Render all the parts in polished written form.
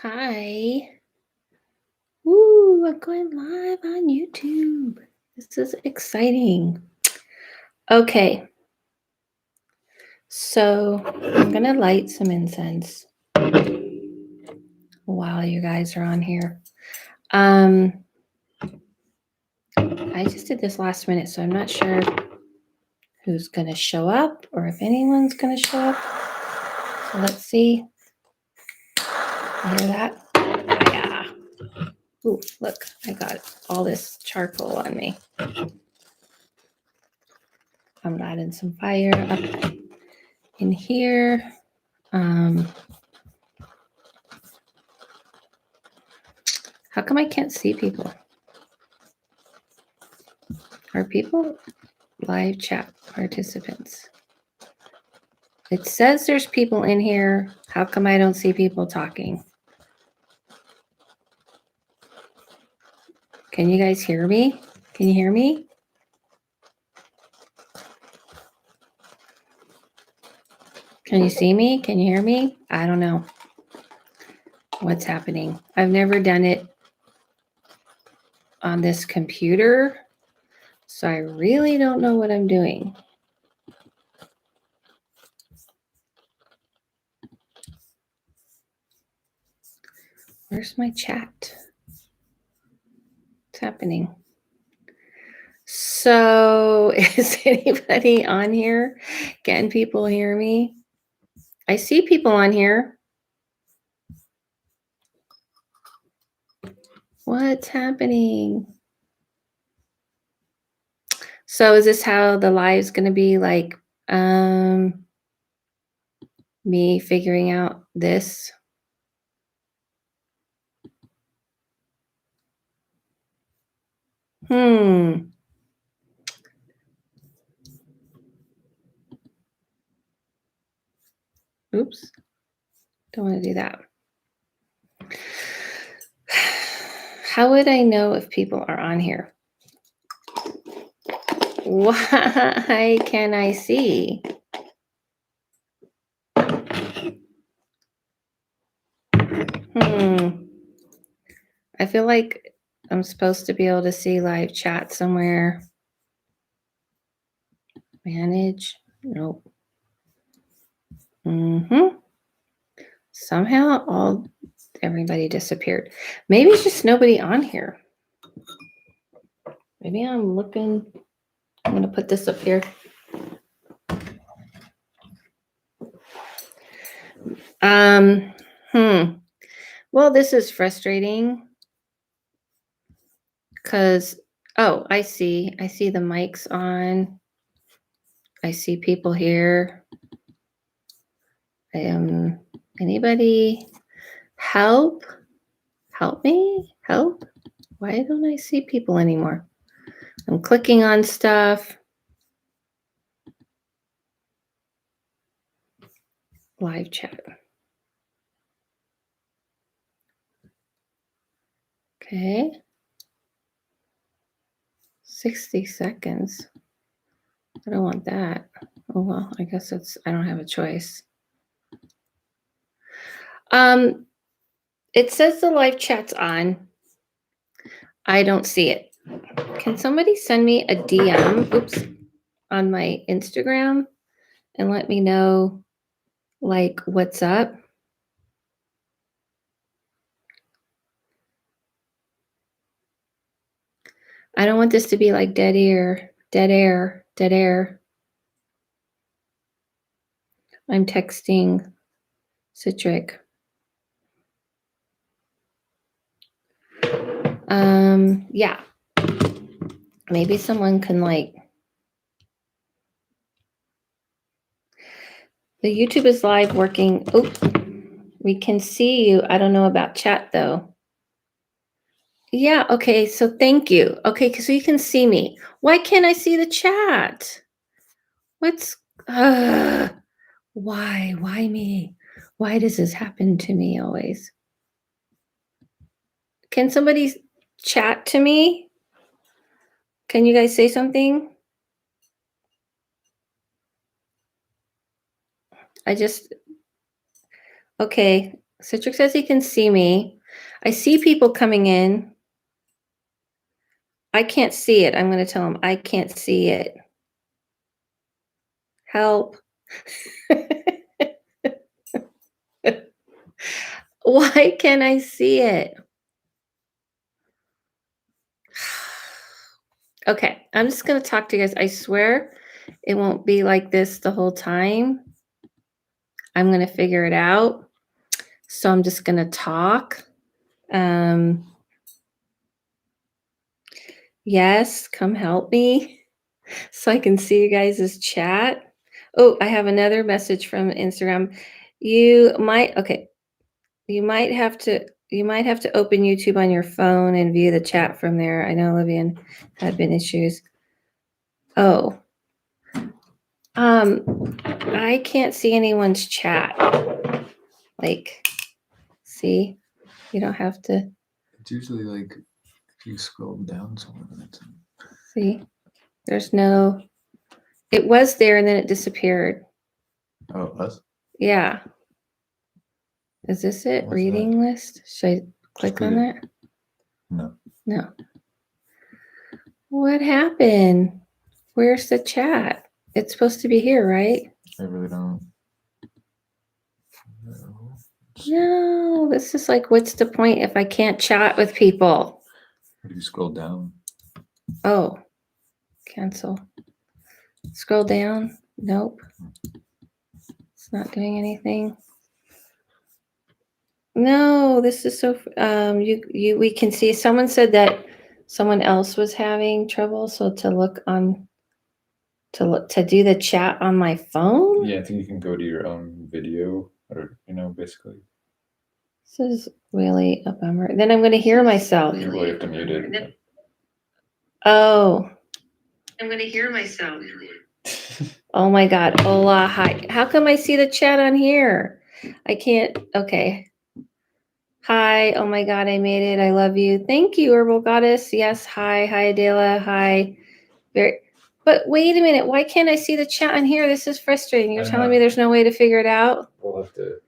Hi. Woo, I'm going live on YouTube. This is exciting. Okay, so I'm going to light some incense while you guys are on here. I just did this last minute, so I'm not sure who's going to show up or if anyone's going to show up. So let's see. You hear that? Yeah. Ooh, look, I got all this charcoal on me. I'm adding some fire up in here. How come I can't see people? Are people live chat participants? It says there's people in here. How come I don't see people talking? Can you guys hear me? Can you hear me? Can you see me? Can you hear me? I don't know what's happening. I've never done it on this computer, so I really don't know what I'm doing. Where's my chat? What's happening? So, is anybody on here? Can people hear me? I see people on here. What's happening? So is this how the live's going to be, like me figuring out this? Oops. Don't want to do that. How would I know if people are on here? Why can I see? I feel like I'm supposed to be able to see live chat somewhere. Manage? Nope. Somehow everybody disappeared. Maybe it's just nobody on here. Maybe I'm looking. I'm going to put this up here. Well, this is frustrating because, I see the mics on. I see people here. Anybody help? Help me? Help? Why don't I see people anymore? I'm clicking on stuff. Live chat. Okay. 60 seconds. I don't want that. Oh, well, I guess I don't have a choice. It says the live chat's on. I don't see it. Can somebody send me a DM, on my Instagram and let me know, like, what's up? I don't want this to be like dead air. I'm texting Citric. Yeah. Maybe someone can, like, the YouTube is live working. Oh, we can see you. I don't know about chat though. Yeah, okay, so thank you. Okay, so you can see me. Why can't I see the chat? Why me? Why does this happen to me always? Can somebody chat to me? Can you guys say something? Okay, Citric says he can see me. I see people coming in. I can't see it. I'm going to tell him I can't see it. Help. Why can't I see it? Okay, I'm just going to talk to you guys. I swear it won't be like this the whole time. I'm going to figure it out. So I'm just going to talk. Yes, come help me so I can see you guys' chat. Oh, I have another message from Instagram. You might have to open YouTube on your phone and view the chat from there. I know Livian had been issues. Oh. I can't see anyone's chat. Like, see? You don't have to. It's usually like if you scroll down somewhere. See? There's no. It was there and then it disappeared. Oh, it was? Yeah. Is this it? What's Reading that? list? Should I click on that? No. No. What happened? Where's the chat? It's supposed to be here, right? I really don't. No, this is like, what's the point if I can't chat with people? How do you scroll down? Oh, cancel. Scroll down. Nope. It's not doing anything. No, this is so. We can see. Someone said that someone else was having trouble. So to do the chat on my phone. Yeah, I think you can go to your own video, or basically. This is really a bummer. Then I'm going to hear myself. You really have to mute it. Oh. I'm going to hear myself. Oh my God. Hola. Hi. How come I see the chat on here? I can't. Okay. Hi. Oh my God. I made it. I love you. Thank you, Herbal Goddess. Yes. Hi. Hi, Adela. Hi. But wait a minute. Why can't I see the chat on here? This is frustrating. You're telling me there's no way to figure it out? We'll have to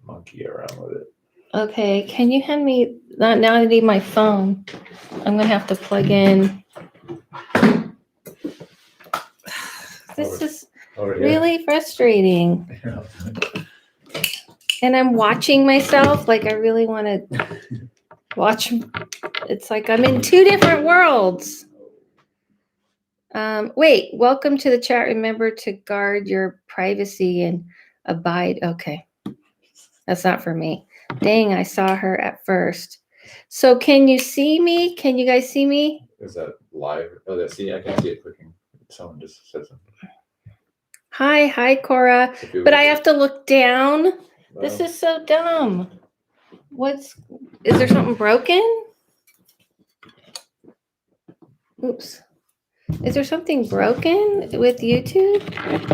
monkey around with it. Okay. Can you hand me that? Now I need my phone. I'm going to have to plug in. This is really frustrating. And I'm watching myself. Like, I really want to watch. It's like I'm in two different worlds. Wait, welcome to the chat. Remember to guard your privacy and abide. Okay. That's not for me. Dang, I saw her at first. So can you see me? Can you guys see me? Is that live? Oh, see, I can see it clicking. Someone just said something. Hi, Cora. But I have to look down. Well, this is so dumb. Is there something broken? Oops. Is there something broken with YouTube?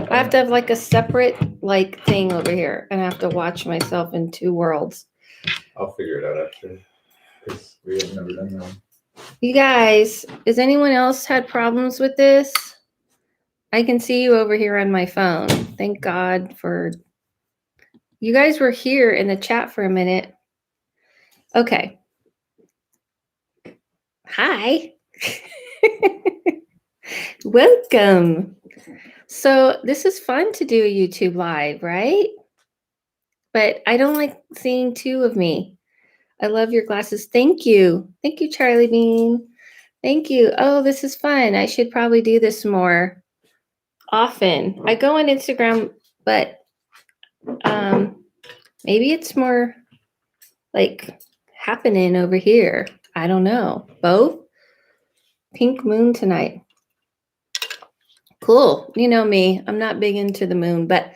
I have to have like a separate thing over here and I have to watch myself in two worlds. I'll figure it out after because we have never done that. You guys, has anyone else had problems with this? I can see you over here on my phone. Thank God for you guys were here in the chat for a minute. Okay. Hi. Welcome. So this is fun to do a YouTube live, right? But I don't like seeing two of me. I love your glasses. Thank you. Thank you, Charlie Bean. Thank you. Oh, this is fun. I should probably do this more often. I go on Instagram, but maybe it's more like happening over here. I don't know. Both? Pink moon tonight. Cool. You know me. I'm not big into the moon, but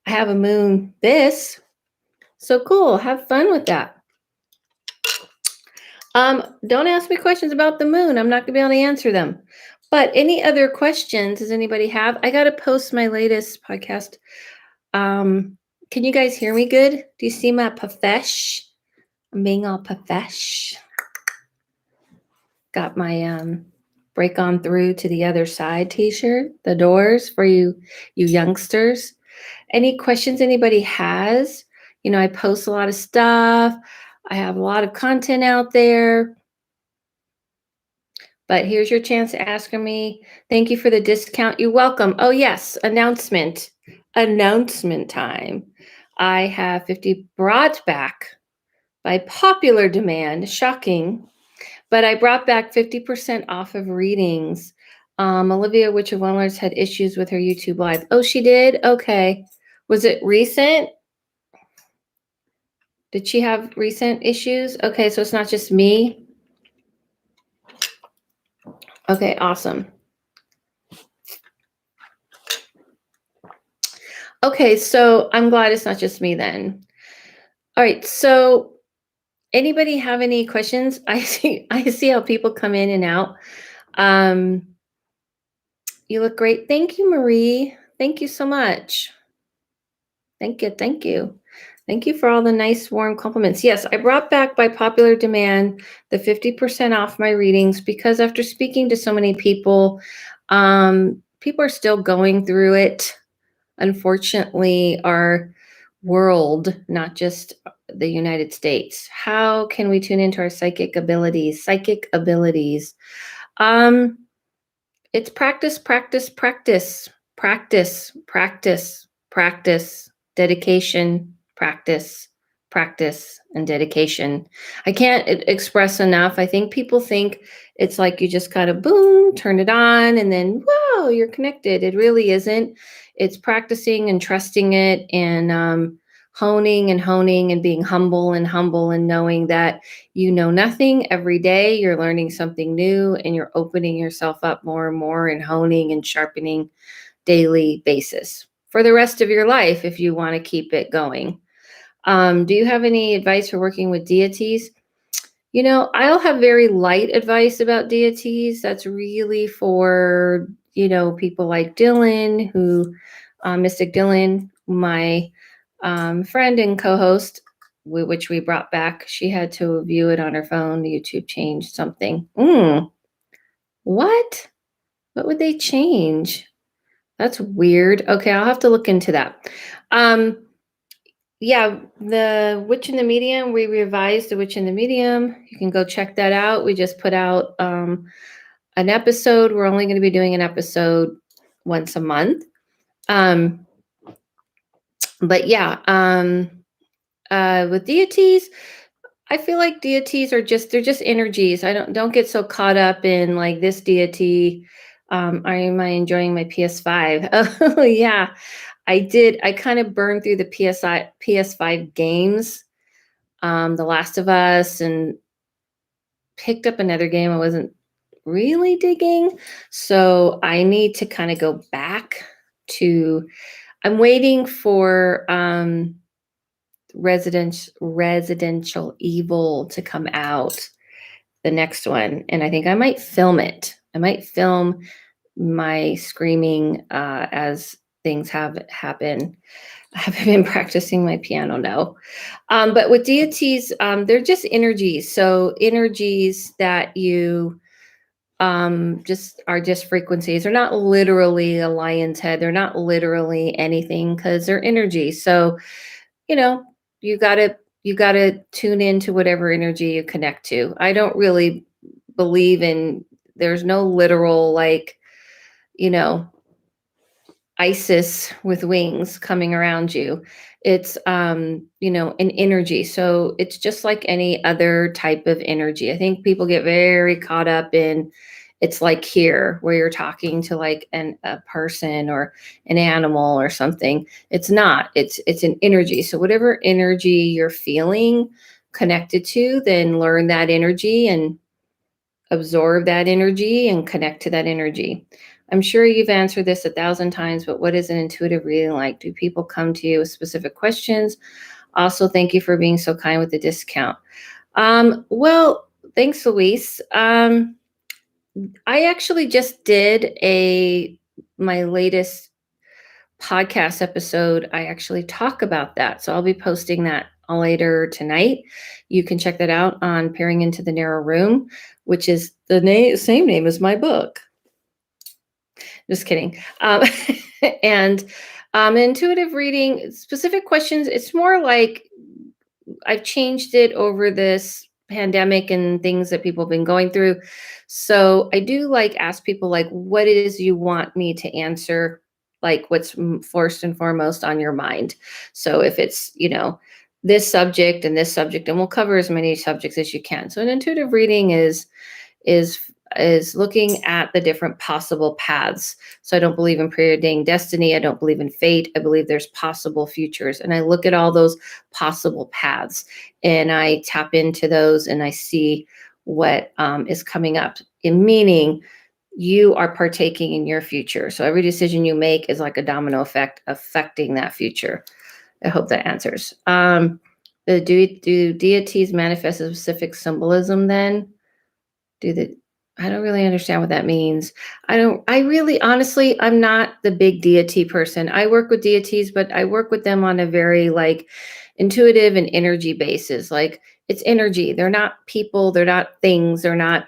I have a moon this. So cool. Have fun with that. Don't ask me questions about the moon. I'm not going to be able to answer them. But any other questions does anybody have? I got to post my latest podcast. Can you guys hear me good? Do you see my profesh? I'm being all profesh. Got my break on through to the other side t-shirt, the doors for you youngsters. Any questions anybody has? I post a lot of stuff. I have a lot of content out there. But here's your chance to ask me. Thank you for the discount. You're welcome. Oh, yes. Announcement time. I have 50 brought back by popular demand. Shocking. But I brought back 50% off of readings. Olivia, Witch of Wonders, had issues with her YouTube live. Oh, she did? Okay. Was it recent? Did she have recent issues? Okay, so it's not just me. Okay, awesome. Okay, so I'm glad it's not just me then. All right, so anybody have any questions? I see how people come in and out. You look great. Thank you, Marie. Thank you so much. Thank you. Thank you for all the nice, warm compliments. Yes, I brought back by popular demand the 50% off my readings because after speaking to so many people, people are still going through it. Unfortunately, our world, not just the United States. How can we tune into our psychic abilities? It's practice, dedication, practice, and dedication. I can't express enough. I think people think it's like you just kind of boom, turn it on, and then whoa, you're connected. It really isn't. It's practicing and trusting it and honing and being humble and knowing that you know nothing every day. You're learning something new and you're opening yourself up more and more and honing and sharpening daily basis for the rest of your life if you want to keep it going. Do you have any advice for working with deities? I'll have very light advice about deities. That's really for, people like Dylan, Mystic Dylan, my friend and co-host, which we brought back. She had to view it on her phone. YouTube changed something. What? What would they change? That's weird. Okay, I'll have to look into that. Yeah, the Witch in the Medium, we revised the Witch in the Medium. You can go check that out. We just put out an episode. We're only going to be doing an episode once a month. But yeah, with deities, I feel like deities are they're just energies. Don't get so caught up in like this deity. Am I enjoying my PS5? Oh yeah, I did. I kind of burned through the PS5 games, The Last of Us, and picked up another game I wasn't really digging. So I need to kind of go back to. I'm waiting for Residential Evil to come out, the next one, and I think I might film it. I might film my screaming as things have happened. I haven't been practicing my piano, no. But with deities, they're just energies. So energies that you just are just frequencies. They're not literally a lion's head. They're not literally anything because they're energy. So, you gotta tune into whatever energy you connect to. I don't really believe in, there's no literal like, Isis with wings coming around you. It's an energy. So it's just like any other type of energy. I think people get very caught up in, it's like here where you're talking to like a person or an animal or something. It's not. It's an energy. So whatever energy you're feeling connected to, then learn that energy and absorb that energy and connect to that energy. I'm sure you've answered this 1,000 times, but what is an intuitive reading like? Do people come to you with specific questions? Also, thank you for being so kind with the discount. Well, thanks, Luis. I actually just did my latest podcast episode. I actually talk about that. So I'll be posting that later tonight. You can check that out on Peering into the Narrow Room, which is the same name as my book. Just kidding. And intuitive reading, specific questions, it's more like I've changed it over this pandemic and things that people have been going through. So I do like ask people like, what it is you want me to answer, like what's first and foremost on your mind. So if it's, this subject and this subject, and we'll cover as many subjects as you can. So an intuitive reading is is looking at the different possible paths. So I don't believe in preordained destiny. I don't believe in fate. I believe there's possible futures. And I look at all those possible paths and I tap into those and I see what is coming up. In meaning, you are partaking in your future. So every decision you make is like a domino effect affecting that future. I hope that answers. Do deities manifest a specific symbolism then? I don't really understand what that means. I really, honestly, I'm not the big deity person. I work with deities, but I work with them on a very like intuitive and energy basis. Like it's energy. They're not people. They're not things. They're not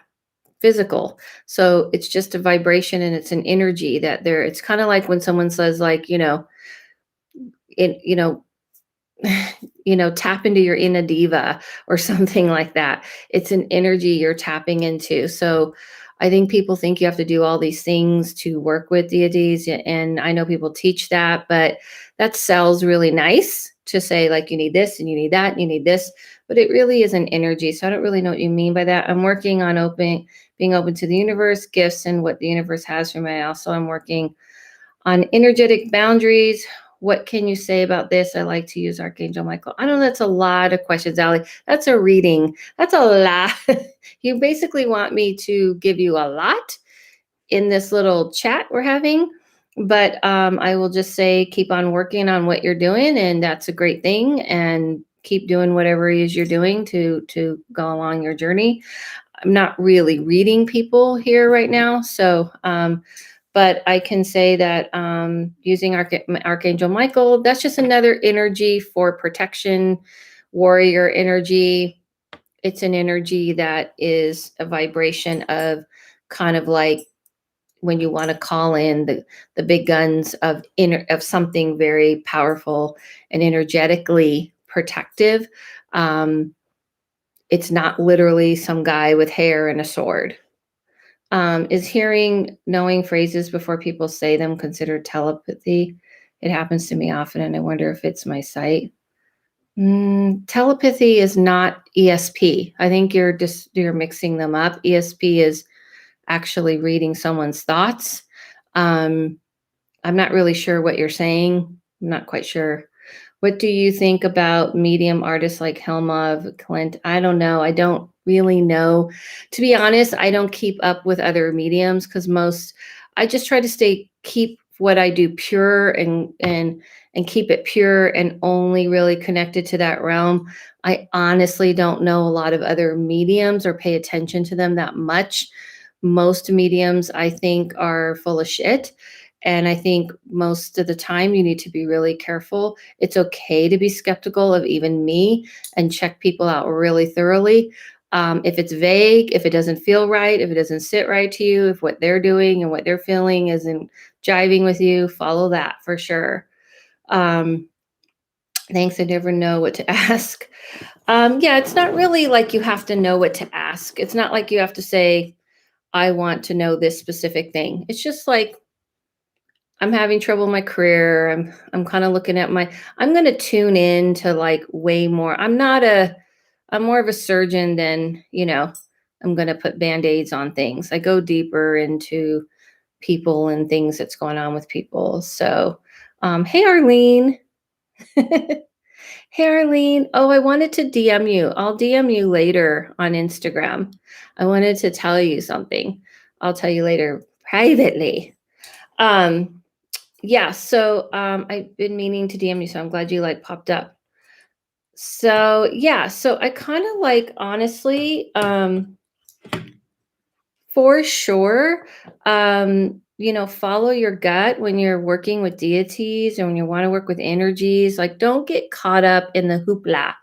physical. So it's just a vibration and it's an energy that it's kind of like when someone says like, it, tap into your inner diva or something like that. It's an energy you're tapping into. So I think people think you have to do all these things to work with deities. And I know people teach that, but that sells really nice to say like, you need this and you need that and you need this, but it really is an energy. So I don't really know what you mean by that. I'm working on being open to the universe, gifts, and what the universe has for me. Also, I'm working on energetic boundaries. What can you say about this? I like to use Archangel Michael. I know that's a lot of questions, Allie. That's a reading. That's a lot. You basically want me to give you a lot in this little chat we're having. But I will just say, keep on working on what you're doing. And that's a great thing. And keep doing whatever it is you're doing to go along your journey. I'm not really reading people here right now. So, but I can say that using Archangel Michael, that's just another energy for protection, warrior energy. It's an energy that is a vibration of kind of like when you want to call in the big guns of something very powerful and energetically protective. It's not literally some guy with hair and a sword. Is knowing phrases before people say them considered telepathy? It happens to me often, and I wonder if it's my sight. Telepathy is not ESP. I think you're mixing them up. ESP is actually reading someone's thoughts. I'm not really sure what you're saying. I'm not quite sure. What do you think about medium artists like Helma of Clint? I don't know. I don't really know. To be honest, I don't keep up with other mediums because I just try to keep what I do pure and keep it pure and only really connected to that realm. I honestly don't know a lot of other mediums or pay attention to them that much. Most mediums, I think, are full of shit. And I think most of the time you need to be really careful. It's okay to be skeptical of even me and check people out really thoroughly. If it's vague, if it doesn't feel right, if it doesn't sit right to you, if what they're doing and what they're feeling isn't jiving with you, follow that for sure. Thanks. I never know what to ask. Yeah, it's not really like you have to know what to ask. It's not like you have to say, I want to know this specific thing. It's just like, I'm having trouble in my career. I'm kind of looking at I'm going to tune in to like way more. I'm more of a surgeon than, I'm going to put Band-Aids on things. I go deeper into people and things that's going on with people. So, hey, Arlene. Hey, Arlene. Oh, I wanted to DM you. I'll DM you later on Instagram. I wanted to tell you something. I'll tell you later privately. Yeah, so I've been meaning to DM you, so I'm glad you like popped up. So yeah, so I kind of like honestly, for sure, follow your gut when you're working with deities and when you want to work with energies. Like, don't get caught up in the hoopla.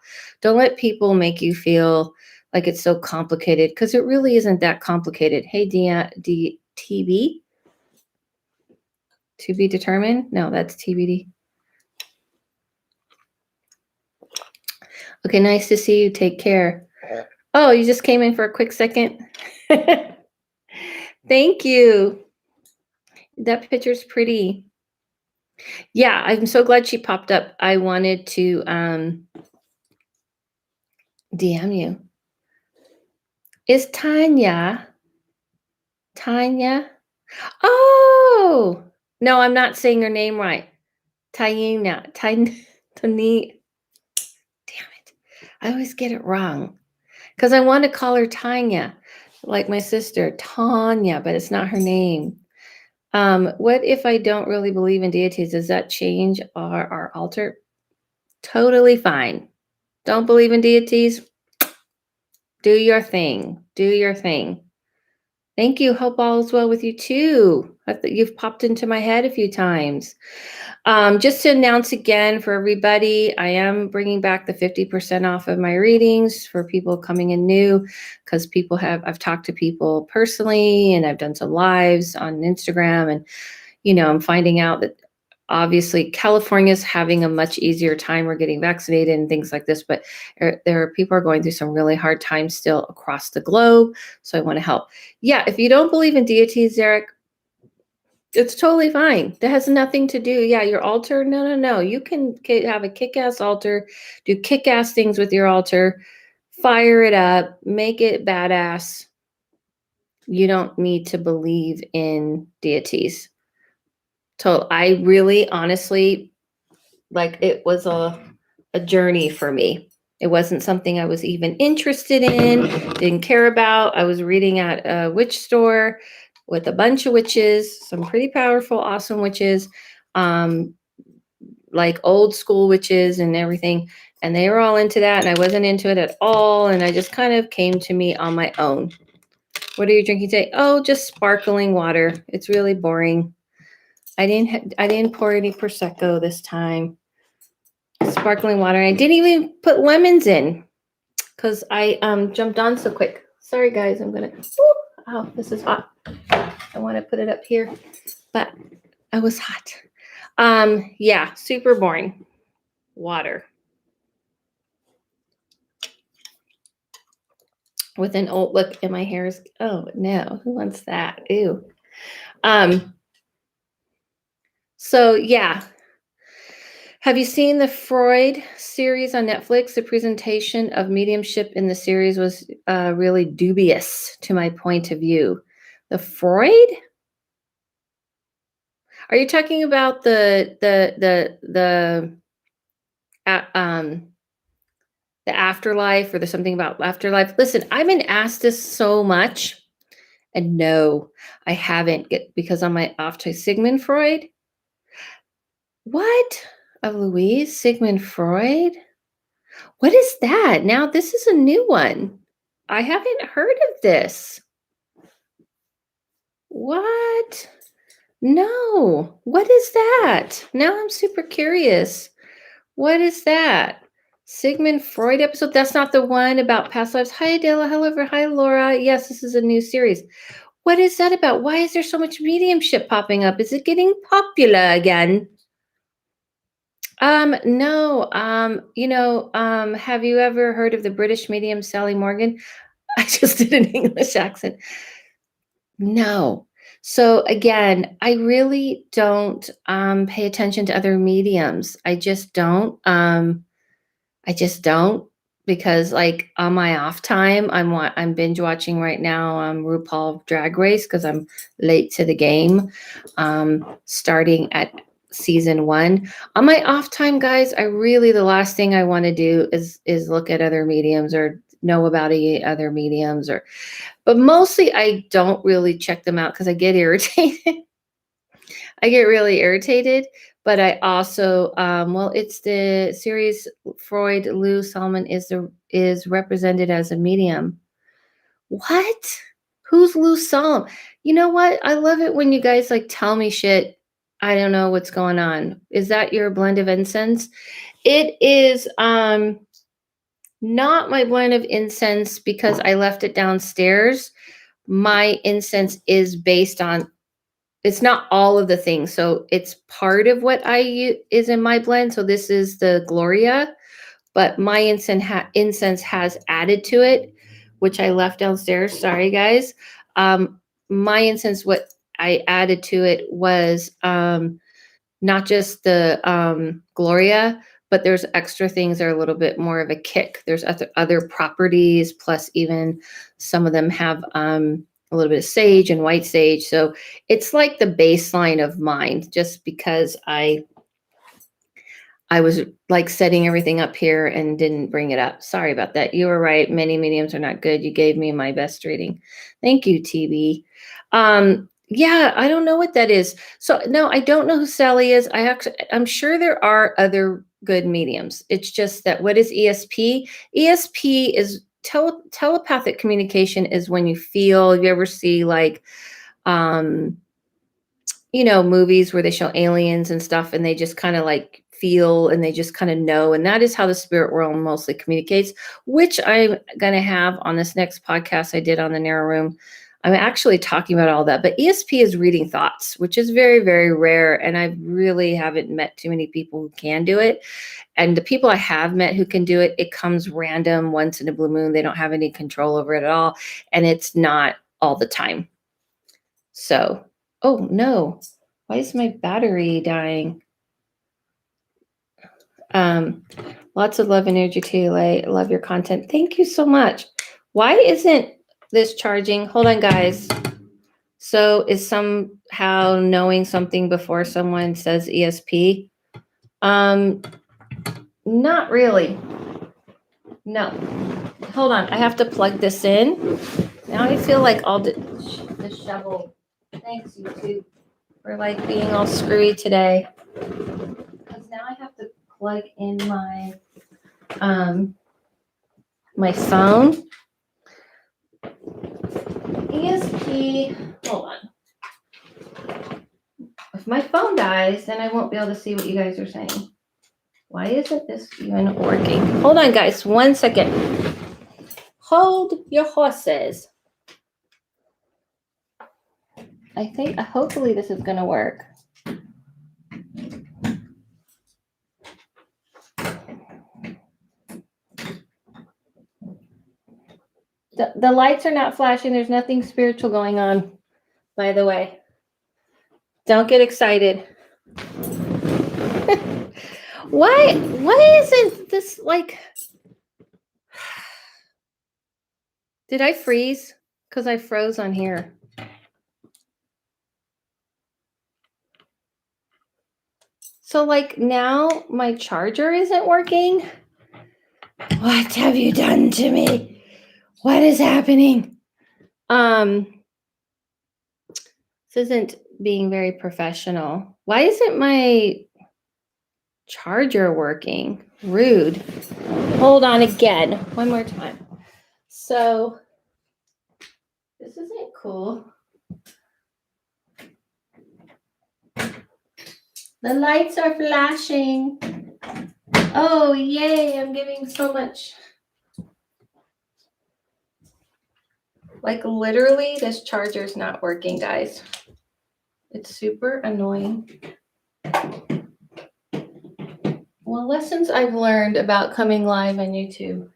Don't let people make you feel like it's so complicated because it really isn't that complicated. Hey, TB? To be determined? No, that's TBD. Okay, nice to see you. Take care. Oh, you just came in for a quick second? Thank you. That picture's pretty. Yeah, I'm so glad she popped up. I wanted to DM you. Is Tanya? Oh, no, I'm not saying her name right. Tanya. Tanya. Damn it. I always get it wrong. Because I want to call her Tanya, like my sister, Tanya, but it's not her name. What if I don't really believe in deities? Does that change our altar? Totally fine. Don't believe in deities? Do your thing. Do your thing. Thank you. Hope all is well with you too. You've popped into my head a few times. Just to announce again for everybody, I am bringing back the 50% off of my readings for people coming in new, because I've talked to people personally and I've done some lives on Instagram, and, I'm finding out that obviously California's having a much easier time. We're getting vaccinated and things like this, but people are going through some really hard times still across the globe. So I want to help. Yeah, if you don't believe in deities, Eric, it's totally fine. That has nothing to do. Yeah, your altar. No. You can have a kick-ass altar, do kick-ass things with your altar, fire it up, make it badass. You don't need to believe in deities. So I really, honestly, it was a journey for me. It wasn't something I was even interested in, didn't care about. I was reading at a witch store with a bunch of witches, some pretty powerful, awesome witches, like old school witches and everything. And they were all into that. And I wasn't into it at all. And I just kind of came to me on my own. What are you drinking today? Oh, just sparkling water. It's really boring. I didn't pour any Prosecco this time. Sparkling water. I didn't even put lemons in because I jumped on so quick. Sorry guys, oh, this is hot. I want to put it up here, but I was hot. Yeah, super boring. Water with an old look, and my hair is, oh no, who wants that? Ew. So yeah. Have you seen the Freud series on Netflix? The presentation of mediumship in the series was really dubious to my point of view. The Freud? Are you talking about the afterlife, or there's something about afterlife? Listen, I've been asked this so much, and no, I haven't, because on my off to Sigmund Freud. What? Of Louise Sigmund Freud? What is that? Now, this is a new one. I haven't heard of this. What? No. What is that? Now I'm super curious. What is that? Sigmund Freud episode? That's not the one about past lives. Hi, Adela. Hello, hi, Laura. Yes, this is a new series. What is that about? Why is there so much mediumship popping up? Is it getting popular again? No. Have you ever heard of the British medium Sally Morgan? I just did an English accent. No. So again, I really don't pay attention to other mediums. I just don't. Because like on my off time, I'm binge watching right now RuPaul Drag Race because I'm late to the game. Starting at season 1. On my off time, guys, the last thing I want to do is look at other mediums or know about other mediums, but mostly I don't really check them out because I get irritated. I get really irritated, but I also, it's the series Freud. Lou Solomon is represented as a medium. What? Who's Lou Solomon? You know what? I love it when you guys tell me shit. I don't know what's going on. Is that your blend of incense? It is not my blend of incense because I left it downstairs. My incense is based on, it's not all of the things. So it's part of what is in my blend. So this is the Gloria, but my incense has added to it, which I left downstairs. Sorry, guys. My incense, what I added to it was not just the Gloria, but there's extra things that are a little bit more of a kick. There's other properties, plus even some of them have a little bit of sage and white sage. So it's like the baseline of mine, just because I was like setting everything up here and didn't bring it up. Sorry about that. You were right. Many mediums are not good. You gave me my best reading. Thank you, TB. Yeah, I don't know what that is. So no, I don't know who Sally is. I'm sure there are other good mediums. It's just that, what is ESP? ESP is telepathic communication is when you feel, you ever see like, movies where they show aliens and stuff and they just kind of like feel and they just kind of know. And that is how the spirit world mostly communicates, which I'm going to have on this next podcast I did on the Narrow Room. I'm actually talking about all that, but ESP is reading thoughts, which is very, very rare. And I really haven't met too many people who can do it. And the people I have met who can do it, it comes random once in a blue moon. They don't have any control over it at all. And it's not all the time. So, oh no, why is my battery dying? Lots of love and energy too. I love your content. Thank you so much. Why isn't this charging? Hold on, guys. So is somehow knowing something before someone says ESP? Not really. No. Hold on. I have to plug this in. Now I feel like all the shovel. Thanks, YouTube, for like being all screwy today. Because now I have to plug in my my phone. ESP, hold on. If my phone dies, then I won't be able to see what you guys are saying. Why isn't this even working? Hold on, guys, 1 second. Hold your horses. I think, hopefully this is gonna work. The lights are not flashing. There's nothing spiritual going on, by the way. Don't get excited. Why isn't this like... Did I freeze? Because I froze on here. So like now my charger isn't working. What have you done to me? What is happening? This isn't being very professional. Why isn't my charger working? Rude. Hold on again. One more time. So this isn't cool. The lights are flashing. Oh, yay. I'm giving so much. Like literally, this charger is not working, guys. It's super annoying. Well, lessons I've learned about coming live on YouTube,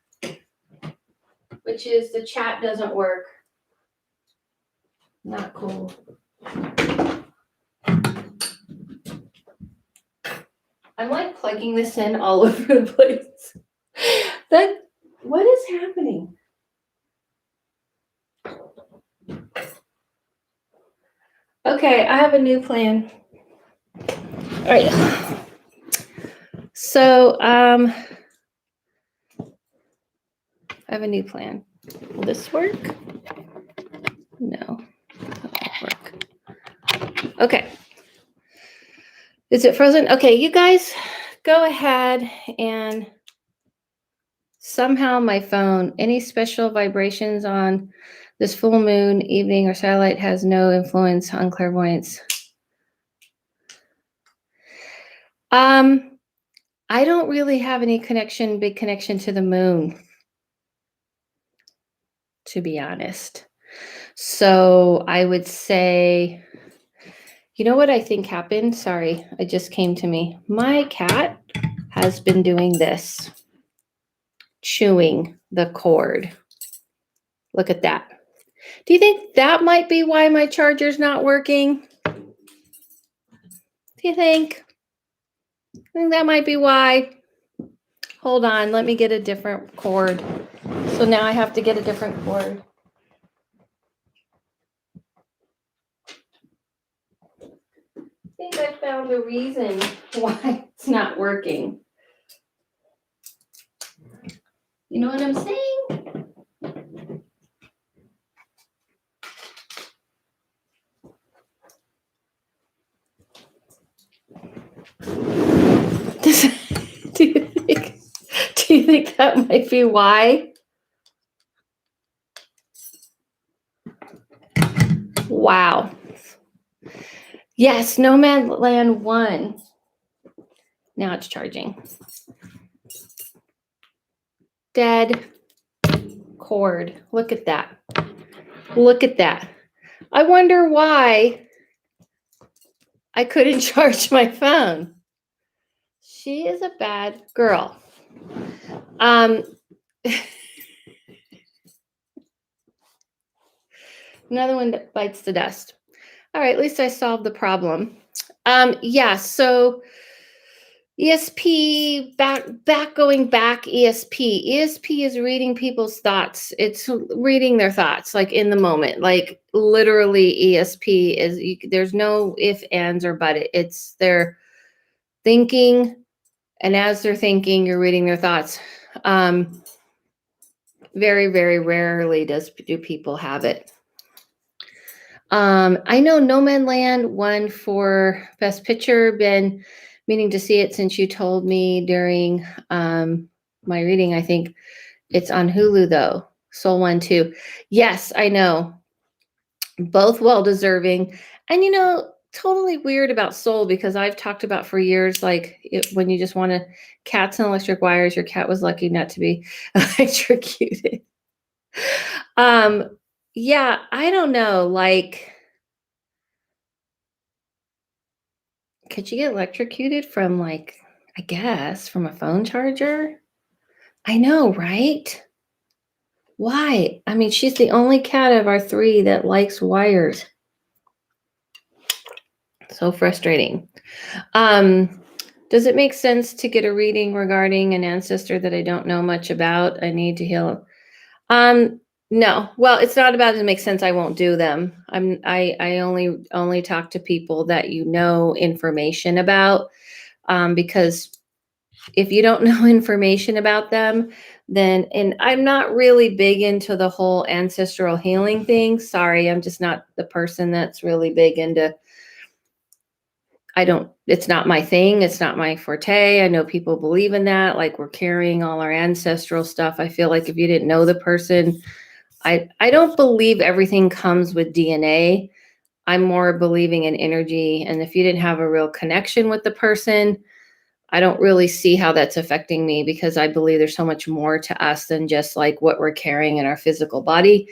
which is the chat doesn't work. Not cool. I'm like plugging this in all over the place. What is happening? Okay, I have a new plan. All right. So, I have a new plan. Will this work? No, that won't work. Okay. Is it frozen? Okay, you guys go ahead and somehow my phone, any special vibrations on this full moon, evening, or satellite has no influence on clairvoyance. I don't really have any big connection to the moon, to be honest. So I would say, you know what I think happened? Sorry, it just came to me. My cat has been doing this. chewing the cord. Look at that. Do you think that might be why my charger's not working? Do you think? I think that might be why. Hold on, let me get a different cord. So now I have to get a different cord. I think I found a reason why it's not working. You know what I'm saying? Do you think that might be why? Wow. Yes, No Man's Land 1. Now it's charging. Dead cord. Look at that. Look at that. I wonder why I couldn't charge my phone. She is a bad girl. Another one that bites the dust. All right, at least I solved the problem. Yeah, so ESP, going back, ESP. ESP is reading people's thoughts. It's reading their thoughts, like in the moment. Like literally ESP is, there's no if, ands, or but. It's they're thinking, and as they're thinking, you're reading their thoughts. Very, very rarely do people have it. I know No Man Land won for Best Picture. Been meaning to see it since you told me during my reading. I think it's on Hulu though. Soul won too. Yes, I know. Both well deserving. And you know, totally weird about Soul because I've talked about for years, like when you just want to cats and electric wires, your cat was lucky not to be electrocuted. Yeah, I don't know. Like, could you get electrocuted from, like, I guess, from a phone charger? I know, right? Why? I mean, she's the only cat of our three that likes wires. So frustrating. Does it make sense to get a reading regarding an ancestor that I don't know much about? I need to heal. No. Well, it's not about it makes sense. I won't do them. I only talk to people that you know information about, because if you don't know information about them, then, and I'm not really big into the whole ancestral healing thing. Sorry, I'm just not the person that's really big into. It's not my thing. It's not my forte. I know people believe in that. Like we're carrying all our ancestral stuff. I feel like if you didn't know the person, I don't believe everything comes with DNA. I'm more believing in energy. And if you didn't have a real connection with the person, I don't really see how that's affecting me because I believe there's so much more to us than just like what we're carrying in our physical body.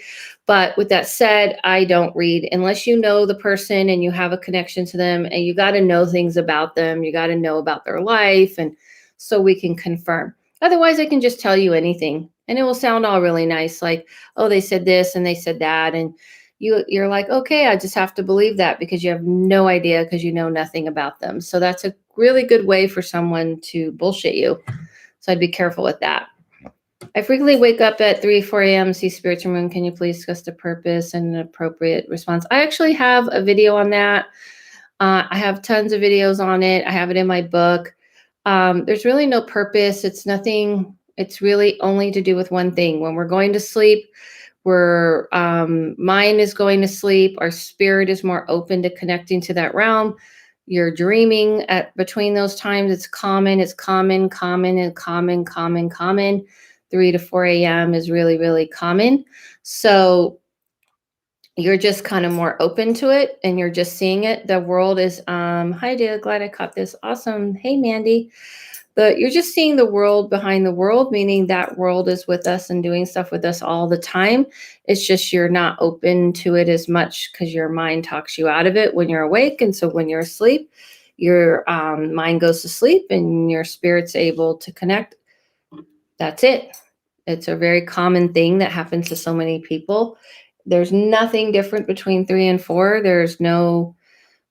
But with that said, I don't read unless you know the person and you have a connection to them, and you got to know things about them. You got to know about their life, and so we can confirm. Otherwise, I can just tell you anything and it will sound all really nice. Like, oh, they said this and they said that. And you're like, okay, I just have to believe that because you have no idea because you know nothing about them. So that's a really good way for someone to bullshit you. So I'd be careful with that. I frequently wake up at 3, 4 a.m. see spirits in room. Can you please discuss the purpose and an appropriate response? I actually have a video on that. I have tons of videos on it. I have it in my book. There's really no purpose. It's nothing. It's really only to do with one thing. When we're going to sleep, we're mind is going to sleep. Our spirit is more open to connecting to that realm. You're dreaming at between those times. It's common. 3 to 4 a.m. is really, really common. So you're just kind of more open to it and you're just seeing it. The world is, hi, Dale, glad I caught this. Awesome. Hey, Mandy. But you're just seeing the world behind the world, meaning that world is with us and doing stuff with us all the time. It's just you're not open to it as much because your mind talks you out of it when you're awake. And so when you're asleep, your mind goes to sleep and your spirit's able to connect. That's it. It's a very common thing that happens to so many people. There's nothing different between 3 and 4. There's no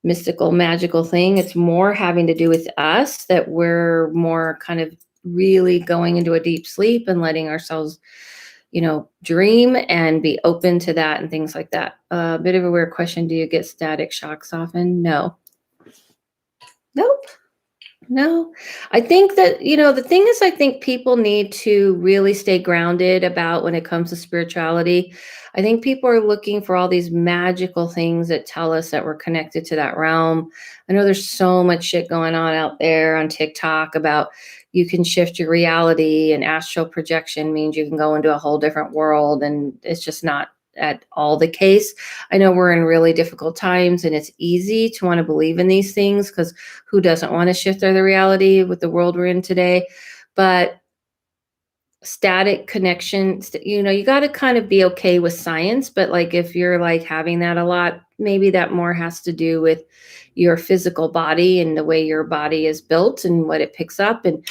mystical, magical thing. It's more having to do with us, that we're more kind of really going into a deep sleep and letting ourselves, dream and be open to that and things like that. A bit of a weird question. Do you get static shocks often? No. Nope. No, I think that, the thing is, I think people need to really stay grounded about when it comes to spirituality. I think people are looking for all these magical things that tell us that we're connected to that realm. I know there's so much shit going on out there on TikTok about you can shift your reality, and astral projection means you can go into a whole different world. And it's just not at all the case. I know we're in really difficult times, and it's easy to want to believe in these things because who doesn't want to shift their reality with the world we're in today? But static connection, you got to kind of be okay with science. But like, if you're like having that a lot, maybe that more has to do with your physical body and the way your body is built and what it picks up. And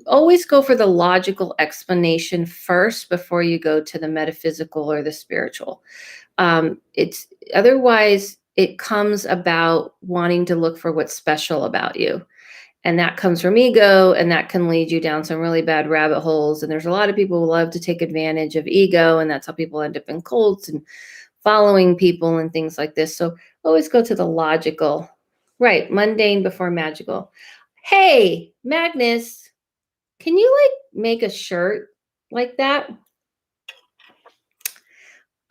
always go for the logical explanation first before you go to the metaphysical or the spiritual. It's otherwise it comes about wanting to look for what's special about you. And that comes from ego, and that can lead you down some really bad rabbit holes. And there's a lot of people who love to take advantage of ego, and that's how people end up in cults and following people and things like this. So always go to the logical, right? Mundane before magical. Hey, Magnus, can you like make a shirt like that?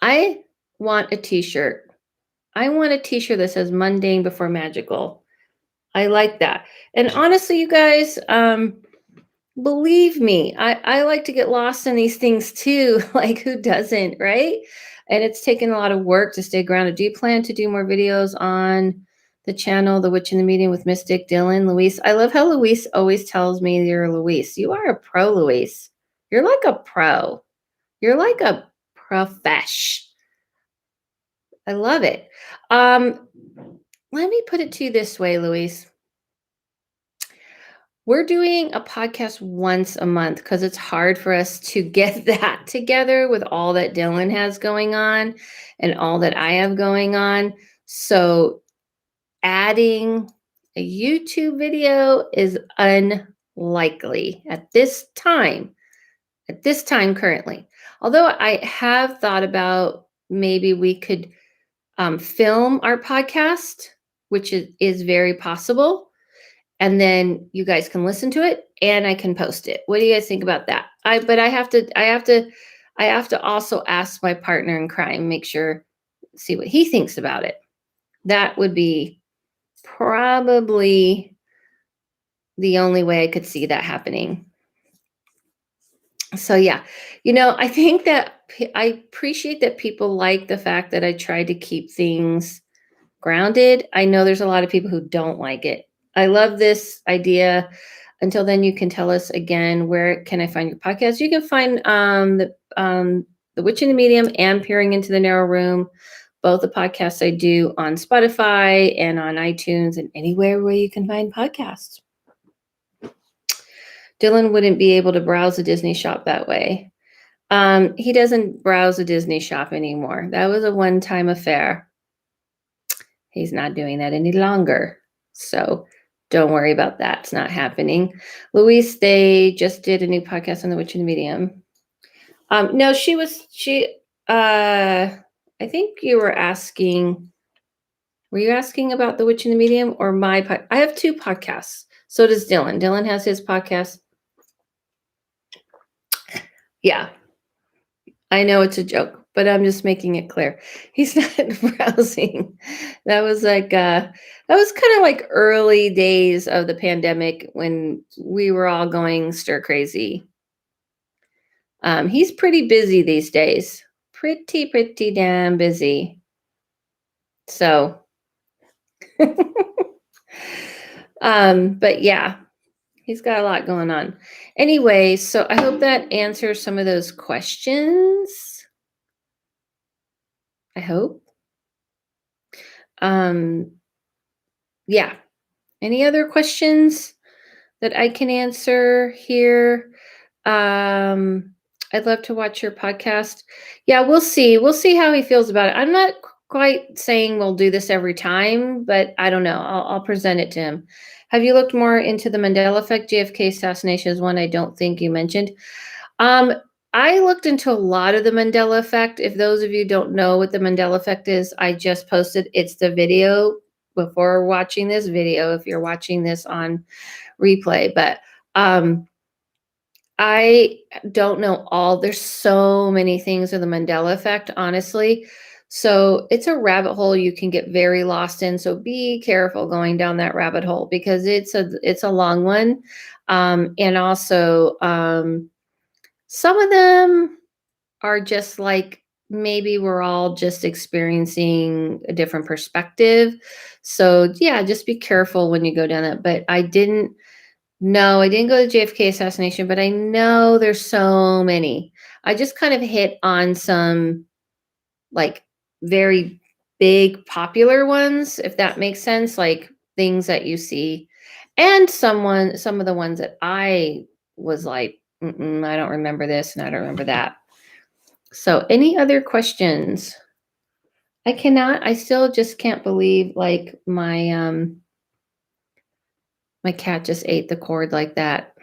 I want a t-shirt. I want a t-shirt that says mundane before magical. I like that. And honestly, you guys, believe me, I like to get lost in these things too. Like, who doesn't, right? And it's taken a lot of work to stay grounded. Do you plan to do more videos on the channel, The Witch in the Medium with Mystic, Dylan, Luis? I love how Luis always tells me you're Luis. You are a pro, Luis. You're like a pro. You're like a profesh. I love it. Let me put it to you this way, Luis. We're doing a podcast once a month because it's hard for us to get that together with all that Dylan has going on and all that I have going on. So adding a YouTube video is unlikely at this time currently. Although I have thought about maybe we could film our podcast, which is very possible. And then you guys can listen to it and I can post it. What do you guys think about that? But I have to also ask my partner in crime, see what he thinks about it. That would be probably the only way I could see that happening. So yeah, I think that I appreciate that people like the fact that I try to keep things grounded. I know there's a lot of people who don't like it. I love this idea. Until then, you can tell us again, where can I find your podcast? You can find the Witch in the Medium and Peering into the Narrow Room, both the podcasts I do on Spotify and on iTunes and anywhere where you can find podcasts. Dylan wouldn't be able to browse a Disney shop that way. He doesn't browse a Disney shop anymore. That was a one-time affair. He's not doing that any longer. So don't worry about that. It's not happening. Luis, they just did a new podcast on the Witch in the Medium. No, I think you were asking about the Witch in the Medium or I have two podcasts. So does Dylan. Dylan has his podcast. Yeah, I know it's a joke, but I'm just making it clear. He's not browsing. That was kind of like early days of the pandemic when we were all going stir crazy. He's pretty busy these days. Pretty damn busy. So, but yeah, he's got a lot going on. Anyway, so I hope that answers some of those questions. I hope. Yeah. Any other questions that I can answer here? I'd love to watch your podcast. Yeah, we'll see. We'll see how he feels about it. I'm not quite saying we'll do this every time, but I don't know. I'll present it to him. Have you looked more into the Mandela Effect? JFK assassination is one I don't think you mentioned. Um, I looked into a lot of the Mandela Effect. If those of you don't know what the Mandela Effect is, I just posted. It's the video before watching this video, if you're watching this on replay. But I don't know all. There's so many things with the Mandela Effect, honestly. So it's a rabbit hole you can get very lost in. So be careful going down that rabbit hole because it's a long one, and also some of them are just like maybe we're all just experiencing a different perspective. So yeah, just be careful when you go down that. But I didn't go to JFK assassination, but I know there's so many. I just kind of hit on some like very big popular ones, if that makes sense, like things that you see. And some of the ones that I was like, I don't remember this and I don't remember that. So any other questions? I still just can't believe like my cat just ate the cord like that.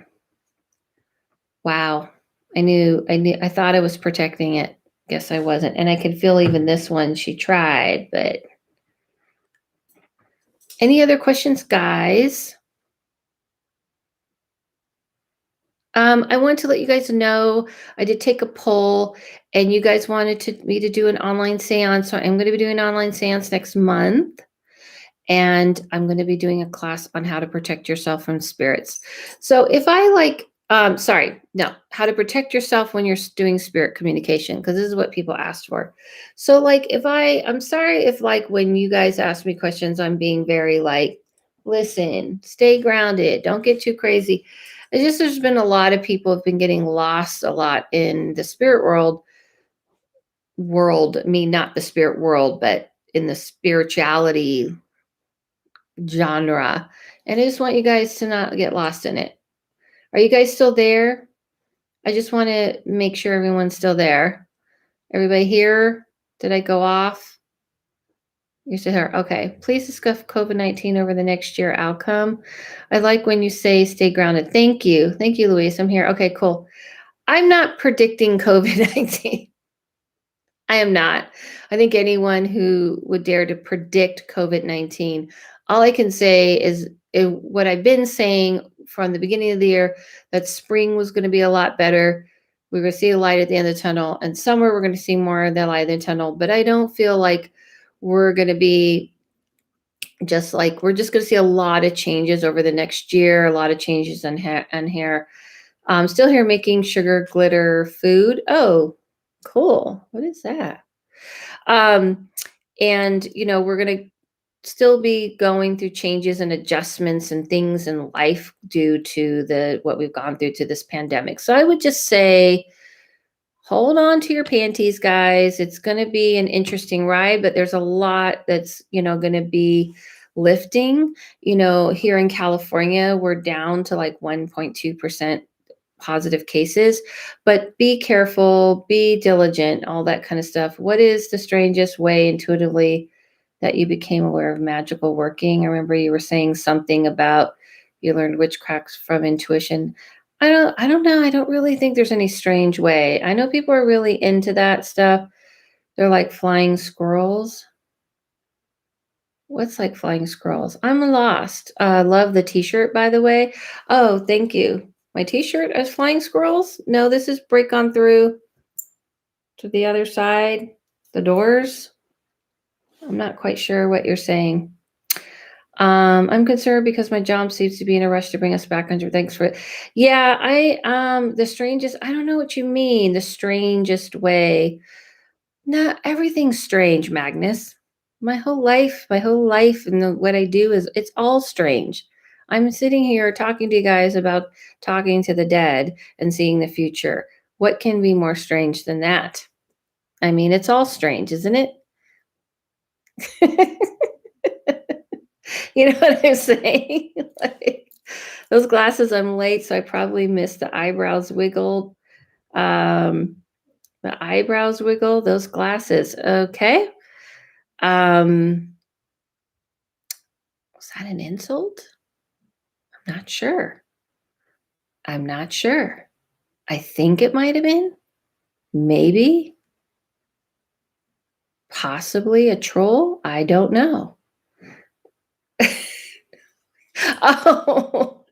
Wow. I thought I was protecting it. Guess I wasn't. And I could feel even this one. She tried, but any other questions, guys? I want to let you guys know I did take a poll and you guys wanted me to do an online seance. So I'm going to be doing an online seance next month. And I'm going to be doing a class on how to protect yourself from spirits. So if I how to protect yourself when you're doing spirit communication, because this is what people asked for. So like I'm sorry if like when you guys ask me questions, I'm being very like, listen, stay grounded, don't get too crazy. It's just there's been a lot of people have been getting lost a lot in the spirit world, I mean, not the spirit world, but in the spirituality genre. And I just want you guys to not get lost in it. Are you guys still there? I just want to make sure everyone's still there. Everybody here? Did I go off? You're still here. Okay. Please discuss COVID-19 over the next year outcome. I like when you say stay grounded. Thank you. Thank you, Louise. I'm here. Okay, cool. I'm not predicting COVID-19. I am not. I think anyone who would dare to predict COVID-19, all I can say is what I've been saying from the beginning of the year, that spring was going to be a lot better. We're going to see a light at the end of the tunnel, and summer we're going to see more of the light in the tunnel. But I don't feel like we're going to be we're just going to see a lot of changes over the next year, a lot of changes in hair. I'm still here making sugar glitter food. Oh, cool. What is that? And we're going to still be going through changes and adjustments and things in life due to what we've gone through to this pandemic. So I would just say, hold on to your panties, guys. It's going to be an interesting ride, but there's a lot that's, going to be lifting. Here in California, we're down to like 1.2% positive cases, but be careful, be diligent, all that kind of stuff. What is the strangest way intuitively that you became aware of magical working? I remember you were saying something about you learned witchcraft from intuition. I don't know. I don't really think there's any strange way. I know people are really into that stuff. They're like flying squirrels. What's like flying squirrels? I'm lost. Love the t-shirt, by the way. Oh, thank you. My t-shirt as flying squirrels? No, this is break on through to the other side. The doors. I'm not quite sure what you're saying. I'm concerned because my job seems to be in a rush to bring us back under. Thanks for it. Yeah, the strangest, I don't know what you mean. The strangest way. No, everything's strange, Magnus. My whole life and what I do it's all strange. I'm sitting here talking to you guys about talking to the dead and seeing the future. What can be more strange than that? I mean, it's all strange, isn't it? You know what I'm saying? Like, those glasses, I'm late, so I probably missed the eyebrows wiggled. The eyebrows wiggle, those glasses. Okay. Was that an insult? I'm not sure. I think it might have been. Maybe. Possibly a troll. I don't know. Oh.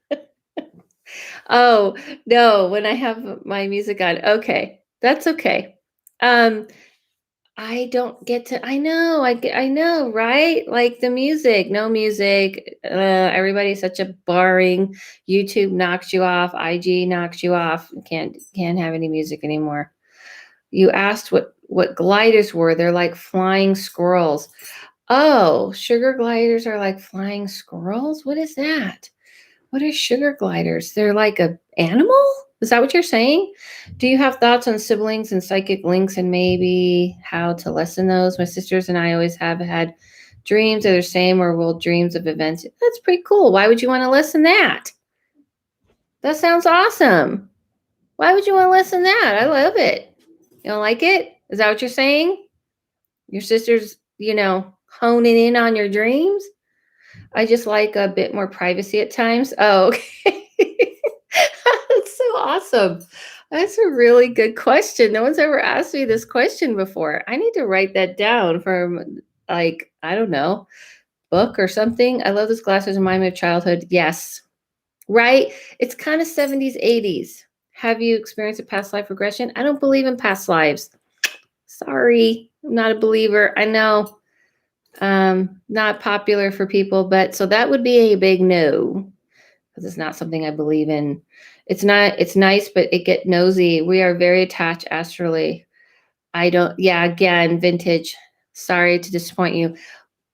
Oh, no, when I have my music on. Okay. That's okay. I don't get to I know, I know, right? Like the music, no music. Everybody's such a boring. YouTube knocks you off, IG knocks you off. Can't have any music anymore. You asked what gliders were. They're like flying squirrels. Oh, sugar gliders are like flying squirrels? What is that? What are sugar gliders? They're like a animal? Is that what you're saying? Do you have thoughts on siblings and psychic links and maybe how to lessen those? My sisters and I always have had dreams that are the same or will dreams of events. That's pretty cool. Why would you want to listen that? That sounds awesome. Why would you want to listen that? I love it. You don't like it? Is that what you're saying? Your sister's, honing in on your dreams? I just like a bit more privacy at times. Oh, okay. That's so awesome. That's a really good question. No one's ever asked me this question before. I need to write that down from I don't know, book or something. I love those glasses, remind me of childhood. Yes. Right? It's kind of 70s, 80s. Have you experienced a past life regression? I don't believe in past lives. Sorry, I'm not a believer. I know. Not popular for people, but so that would be a big no because it's not something I believe in. It's nice, but it get nosy. We are very attached astrally. Again, vintage. Sorry to disappoint you,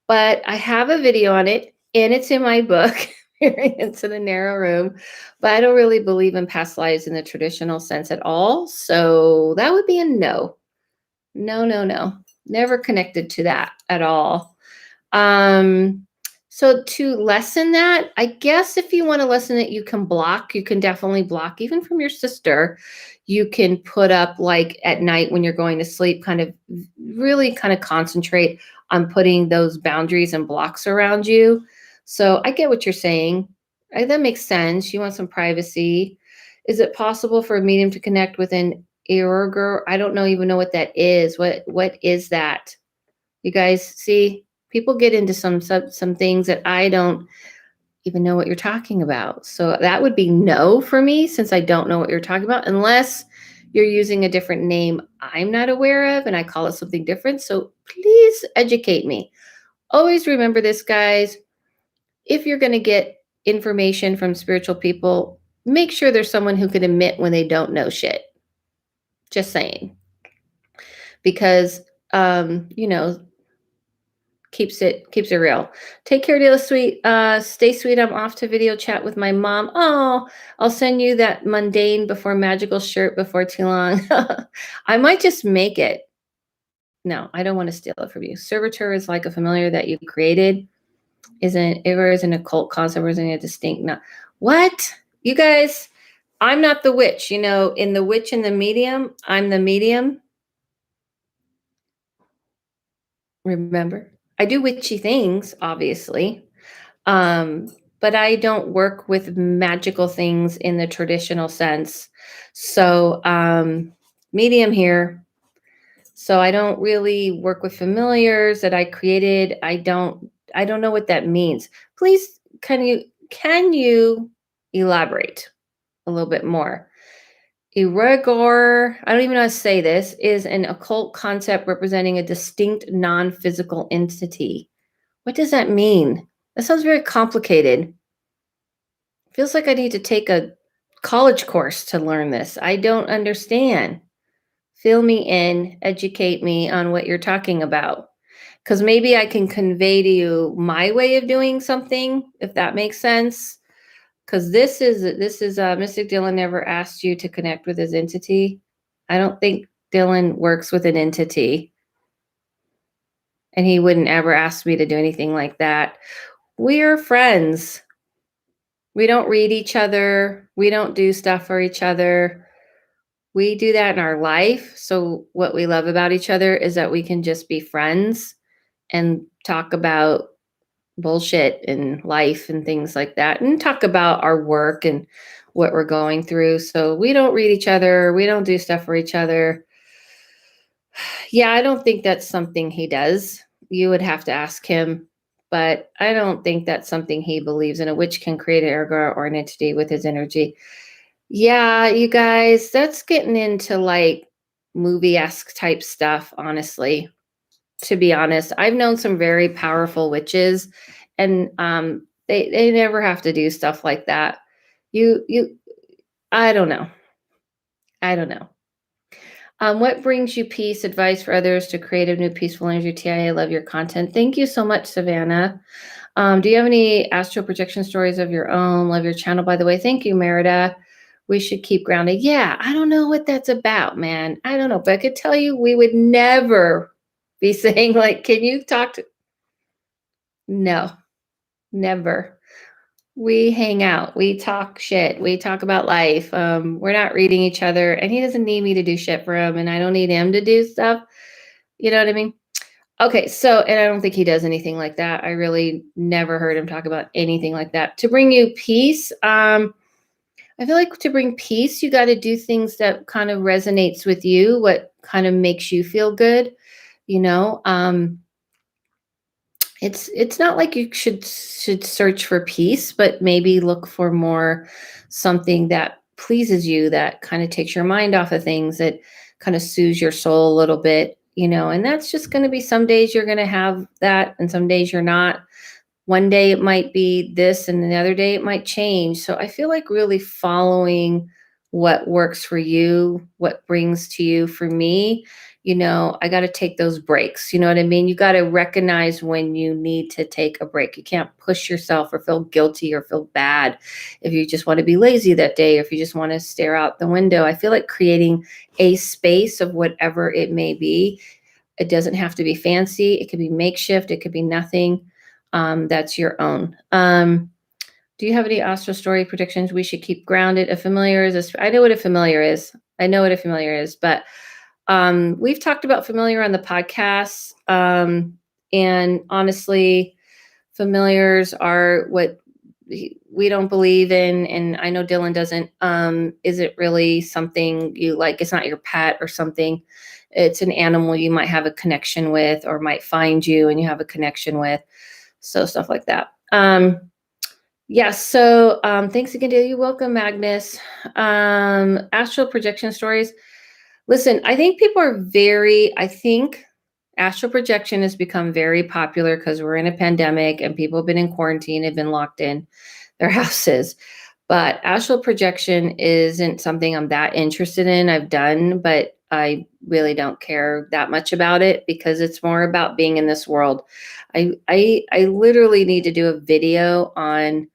but I have a video on it and it's in my book, Peering into the Narrow Room, but I don't really believe in past lives in the traditional sense at all. So that would be a no. No. Never connected to that at all. So to lessen that, I guess if you want to lessen it, you can definitely block even from your sister. You can put up like at night when you're going to sleep, really concentrate on putting those boundaries and blocks around you. So I get what you're saying. That makes sense. You want some privacy. Is it possible for a medium to connect with an egregore? I don't even know what that is. What is that? You guys see? People get into some things that I don't even know what you're talking about. So that would be no for me since I don't know what you're talking about, unless you're using a different name I'm not aware of and I call it something different. So please educate me. Always remember this, guys. If you're going to get information from spiritual people, make sure there's someone who can admit when they don't know shit. Just saying. Because, keeps it real. Take care, dear sweet. Stay sweet. I'm off to video chat with my mom. Oh, I'll send you that mundane before magical shirt before too long. I might just make it. No, I don't want to steal it from you. Servitor is like a familiar that you created. Isn't an occult concept or isn't a distinct? No. What? You guys, I'm not the witch. In The Witch and the Medium, I'm the medium. Remember? I do witchy things, obviously, but I don't work with magical things in the traditional sense. So, medium here. So I don't really work with familiars that I created. I don't know what that means. Please, can you elaborate a little bit more? Egregore, I don't even know how to say this, is an occult concept representing a distinct non-physical entity. What does that mean? That sounds very complicated. Feels like I need to take a college course to learn this. I don't understand. Fill me in, educate me on what you're talking about. Because maybe I can convey to you my way of doing something, if that makes sense. Because this is Mystic Dylan never asked you to connect with his entity. I don't think Dylan works with an entity. And he wouldn't ever ask me to do anything like that. We're friends. We don't read each other. We don't do stuff for each other. we do that in our life. So what we love about each other is that we can just be friends and talk about bullshit and life and things like that, and talk about our work and what we're going through. So we don't read each other. We don't do stuff for each other. Yeah, I don't think that's something he does. You would have to ask him, but I don't think that's something he believes in, a witch can create an ergo or an entity with his energy. Yeah, you guys, that's getting into like movie-esque type stuff, honestly. To be honest, I've known some very powerful witches, and they never have to do stuff like that. You I don't know. I don't know. What brings you peace? Advice for others to create a new peaceful energy. TIA, I love your content. Thank you so much, Savannah. Do you have any astral projection stories of your own? Love your channel, by the way. Thank you, Merida. We should keep grounded. Yeah, I don't know what that's about, man. I don't know, but I could tell you we would never be saying, like, can you talk to? No, never. We hang out. We talk shit. We talk about life. We're not reading each other, and he doesn't need me to do shit for him, and I don't need him to do stuff. You know what I mean? Okay, so, and I don't think he does anything like that. I really never heard him talk about anything like that. To bring you peace, I feel like to bring peace, you got to do things that kind of resonates with you, what kind of makes you feel good, you know. It's not like you should search for peace, but maybe look for more something that pleases you, that kind of takes your mind off of things, that kind of soothes your soul a little bit, you know. And that's just going to be, some days you're going to have that and some days you're not. One day it might be this and the other day it might change. So I feel like really following what works for you, what brings to you. For me, you know, I got to take those breaks. You know what I mean? You got to recognize when you need to take a break. You can't push yourself or feel guilty or feel bad if you just want to be lazy that day, or if you just want to stare out the window. I feel like creating a space of whatever it may be. It doesn't have to be fancy. It could be makeshift. It could be nothing. That's your own. Do you have any astral story predictions? We should keep grounded. A familiar is I know what a familiar is. I know what a familiar is, but we've talked about familiar on the podcast. And honestly, familiars are what we don't believe in. And I know Dylan doesn't. Is it really something you like? It's not your pet or something. It's an animal you might have a connection with, or might find you and you have a connection with. So stuff like that. Yeah, so thanks again, Dale. You're welcome, Magnus. Astral projection stories. Listen, I think I think astral projection has become very popular because we're in a pandemic and people have been in quarantine, have been locked in their houses. But astral projection isn't something I'm that interested in. I've done, but I really don't care that much about it because it's more about being in this world. I literally need to do a video on.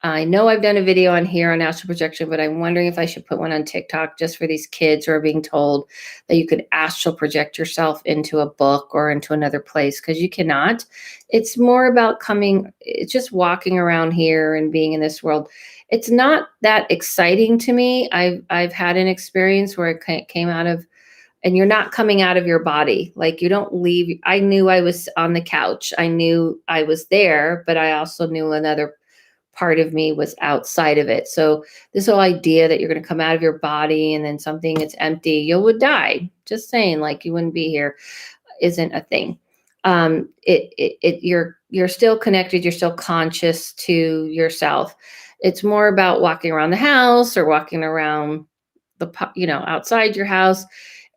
I know I've done a video on here on astral projection, but I'm wondering if I should put one on TikTok just for these kids who are being told that you could astral project yourself into a book or into another place, because you cannot. It's more about it's just walking around here and being in this world. It's not that exciting to me. I've had an experience where it came out of, and you're not coming out of your body. Like, you don't leave. I knew I was on the couch. I knew I was there, but I also knew another part of me was outside of it. So this whole idea that you're going to come out of your body and then something that's empty, you would die. Just saying, like, you wouldn't be here, isn't a thing. You're still connected. You're still conscious to yourself. It's more about walking around the house or walking around outside your house.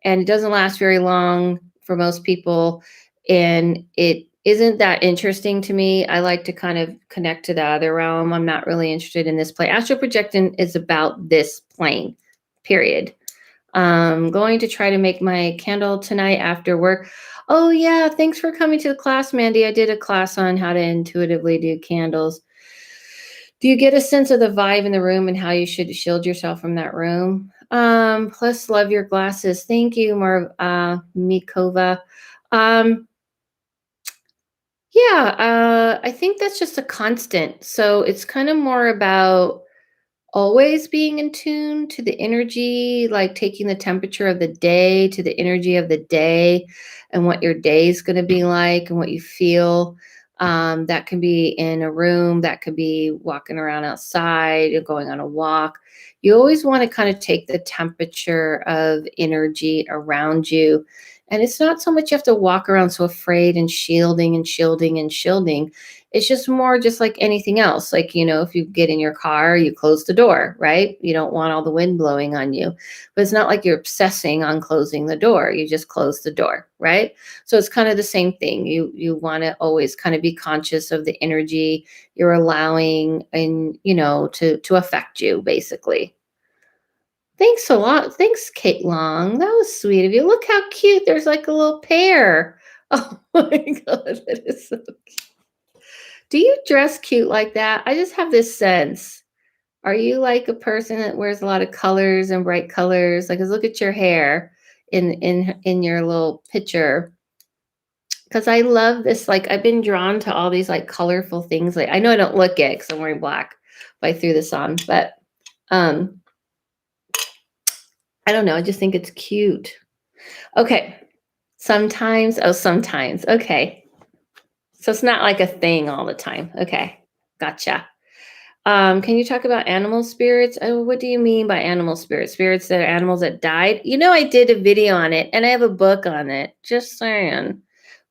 And it doesn't last very long for most people. And it isn't that interesting to me. I like to kind of connect to the other realm. I'm not really interested in this plane. Astral projecting is about this plane, period. I'm going to try to make my candle tonight after work. Oh yeah, thanks for coming to the class, Mandy. I did a class on how to intuitively do candles. Do you get a sense of the vibe in the room and how you should shield yourself from that room? Plus, love your glasses. Thank you, Mikova. I think that's just a constant. So it's kind of more about always being in tune to the energy, like taking the temperature of the day to the energy of the day and what your day is going to be like and what you feel. That can be in a room, that could be walking around outside or going on a walk. You always want to kind of take the temperature of energy around you. And it's not so much you have to walk around so afraid and shielding and shielding and shielding. It's just more just like anything else. Like, if you get in your car, you close the door, right? You don't want all the wind blowing on you. But it's not like you're obsessing on closing the door. You just close the door, right? So it's kind of the same thing. You want to always kind of be conscious of the energy you're allowing and, to affect you, basically. Thanks a lot. Thanks, Kate Long. That was sweet of you. Look how cute. There's like a little pear. Oh my God, that is so cute. Do you dress cute like that? I just have this sense. Are you like a person that wears a lot of colors and bright colors? Like, 'cause look at your hair in your little picture. Because I love this. Like, I've been drawn to all these like colorful things. Like, I know I don't look it because I'm wearing black, but I threw this on. But I don't know. I just think it's cute. Okay. Sometimes. Oh, sometimes. Okay. So it's not like a thing all the time. Okay. Gotcha. Can you talk about animal spirits? Oh, what do you mean by animal spirits? Spirits that are animals that died? I did a video on it and I have a book on it. Just saying.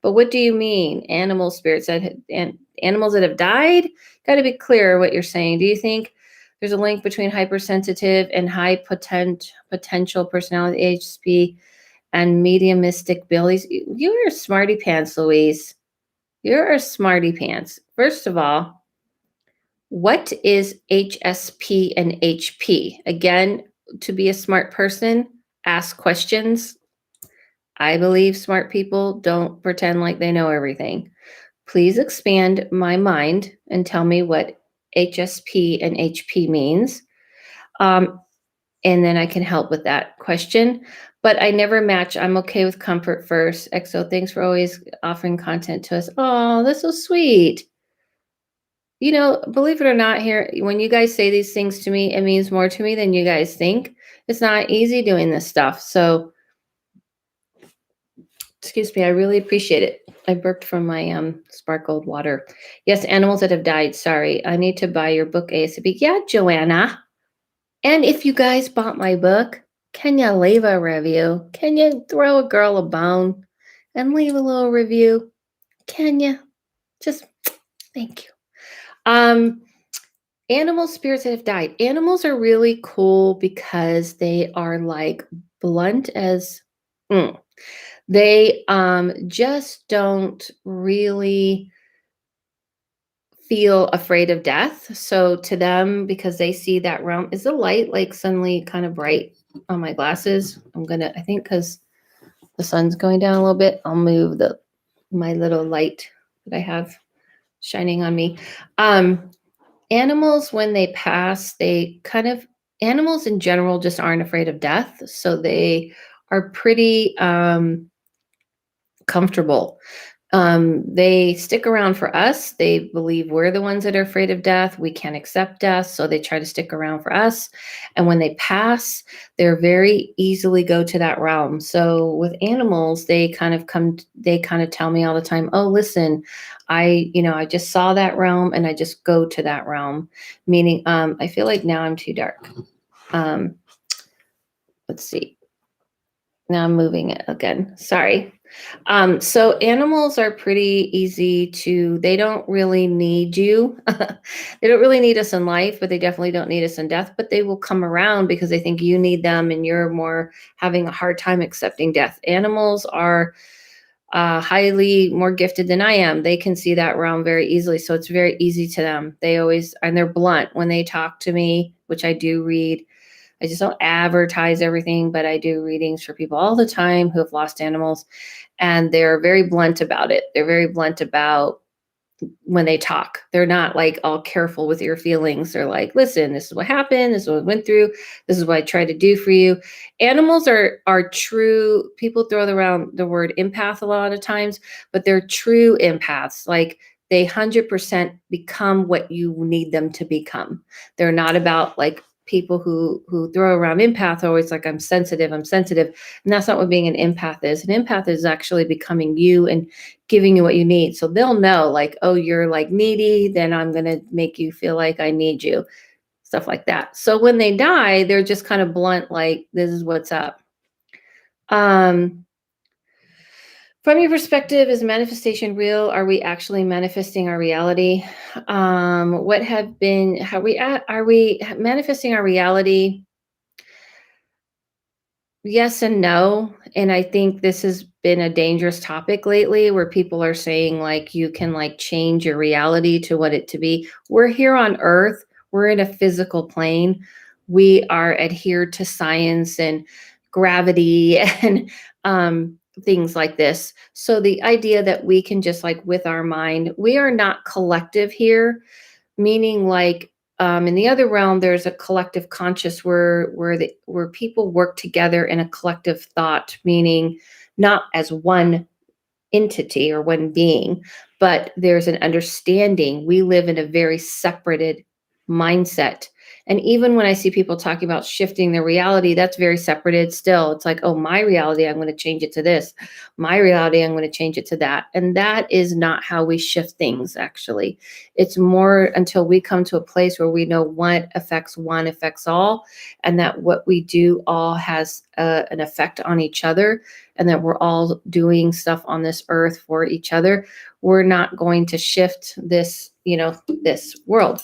But what do you mean? Animal spirits and animals that have died? Got to be clear what you're saying. Do you think there's a link between hypersensitive and high potential personality HSP and mediumistic abilities? You're a smarty pants, Louise. You're a smarty pants. First of all, what is HSP and HP? Again, to be a smart person, ask questions. I believe smart people don't pretend like they know everything. Please expand my mind and tell me what HSP and HP means. And then I can help with that question. But I never match. I'm okay with comfort first. EXO, thanks for always offering content to us. Oh, that's so sweet. Believe it or not, here, when you guys say these things to me, it means more to me than you guys think. It's not easy doing this stuff. So, excuse me, I really appreciate it. I burped from my sparkled water. Yes, animals that have died. Sorry, I need to buy your book ASAP. Yeah, Joanna. And if you guys bought my book, can you leave a review? Can you throw a girl a bone and leave a little review? Can you? Just thank you. Animal spirits that have died. Animals are really cool because they are like blunt as they just don't really feel afraid of death. So to them, because they see that realm, is the light like suddenly kind of bright on my glasses? I think because the sun's going down a little bit, I'll move my little light that I have shining on me. Animals, when they pass, animals in general just aren't afraid of death. So they are pretty comfortable. They stick around for us. They believe we're the ones that are afraid of death. We can't accept death. So they try to stick around for us. And when they pass, they're very easily go to that realm. So with animals, they kind of tell me all the time, oh, listen, I just saw that realm and I just go to that realm. Meaning, I feel like now I'm too dark. Let's see. Now I'm moving it again. Sorry. So animals are pretty easy they don't really need you. They don't really need us in life, but they definitely don't need us in death, but they will come around because they think you need them and you're more having a hard time accepting death. Animals are highly more gifted than I am. They can see that realm very easily. So it's very easy to them. And they're blunt when they talk to me, which I do read. I just don't advertise everything, but I do readings for people all the time who have lost animals, and they're very blunt about it. They're very blunt about when they talk. They're not like all careful with your feelings. They're like, listen, this is what happened. This is what I went through. This is what I tried to do for you. Animals are true. People throw around the word empath a lot of times, but they're true empaths. Like they 100% become what you need them to become. They're not about like people who throw around empath are always like, I'm sensitive. And that's not what being an empath is. An empath is actually becoming you and giving you what you need. So they'll know like, oh, you're like needy, then I'm going to make you feel like I need you, stuff like that. So when they die, they're just kind of blunt, like, this is what's up. From your perspective, is manifestation real? Are we actually manifesting our reality? Are we manifesting our reality? Yes and no. And I think this has been a dangerous topic lately where people are saying like you can like change your reality to what it to be. We're here on earth. We're in a physical plane. We are adhered to science and gravity and things like this. So the idea that we can just like with our mind, we are not collective here, meaning like in the other realm, there's a collective conscious where people work together in a collective thought, meaning not as one entity or one being, but there's an understanding. We live in a very separated mindset. And even when I see people talking about shifting their reality, that's very separated still. It's like, oh, my reality, I'm going to change it to this. My reality, I'm going to change it to that. And that is not how we shift things, actually. It's more until we come to a place where we know one affects all, and that what we do all has an effect on each other, and that we're all doing stuff on this earth for each other. We're not going to shift this, this world.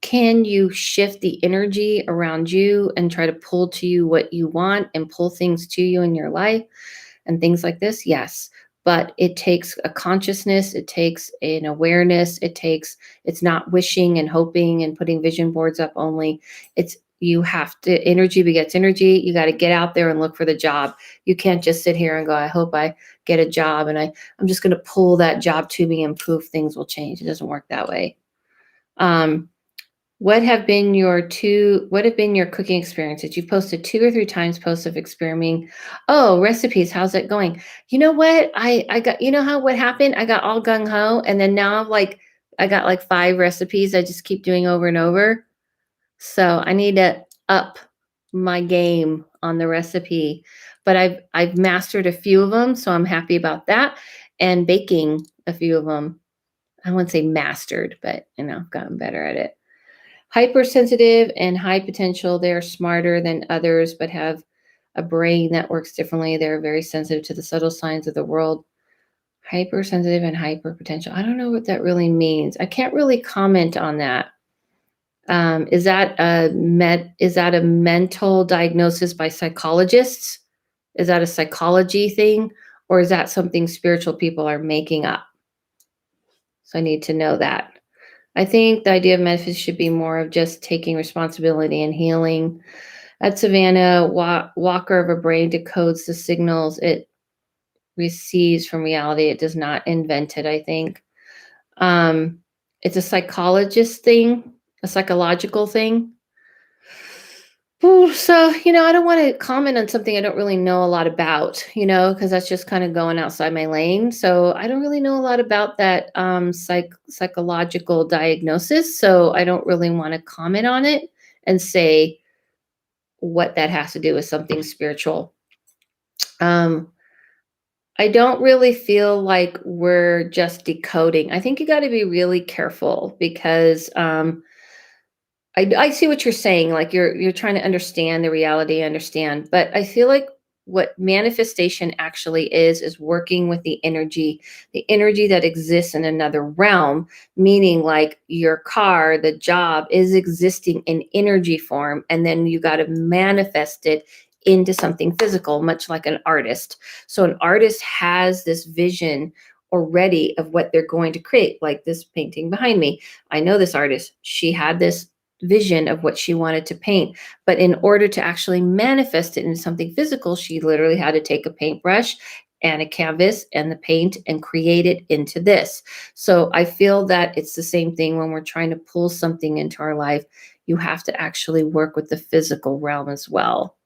Can you shift the energy around you and try to pull to you what you want and pull things to you in your life and things like this? Yes. But it takes a consciousness. It takes an awareness. It's not wishing and hoping and putting vision boards up only. You have to, energy begets energy. You got to get out there and look for the job. You can't just sit here and go, I hope I get a job and I'm just going to pull that job to me and poof, things will change. It doesn't work that way. What have been your cooking experiences? You've posted 2 or 3 times posts of experimenting. Oh, recipes. How's it going? You know what? I got, what happened? I got all gung ho. And then now I got like 5 recipes I just keep doing over and over. So I need to up my game on the recipe, but I've mastered a few of them. So I'm happy about that, and baking a few of them. I wouldn't say mastered, but I've gotten better at it. Hypersensitive and high potential. They're smarter than others, but have a brain that works differently. They're very sensitive to the subtle signs of the world. Hypersensitive and hyperpotential. I don't know what that really means. I can't really comment on that. Is that a mental diagnosis by psychologists? Is that a psychology thing? Or is that something spiritual people are making up? So I need to know that. I think the idea of metaphysics should be more of just taking responsibility and healing. At Savannah, Walker of a brain decodes the signals it receives from reality. It does not invent it, I think. It's a psychologist thing, a psychological thing. Ooh, so, I don't want to comment on something I don't really know a lot about, because that's just kind of going outside my lane. So I don't really know a lot about that psychological diagnosis. So I don't really want to comment on it and say what that has to do with something spiritual. I don't really feel like we're just decoding. I think you got to be really careful because I see what you're saying. Like you're trying to understand the reality, understand. But I feel like what manifestation actually is working with the energy that exists in another realm, meaning like your car, the job is existing in energy form. And then you got to manifest it into something physical, much like an artist. So an artist has this vision already of what they're going to create, like this painting behind me. I know this artist. She had this vision of what she wanted to paint. But in order to actually manifest it into something physical, she literally had to take a paintbrush and a canvas and the paint and create it into this. So I feel that it's the same thing when we're trying to pull something into our life. You have to actually work with the physical realm as well.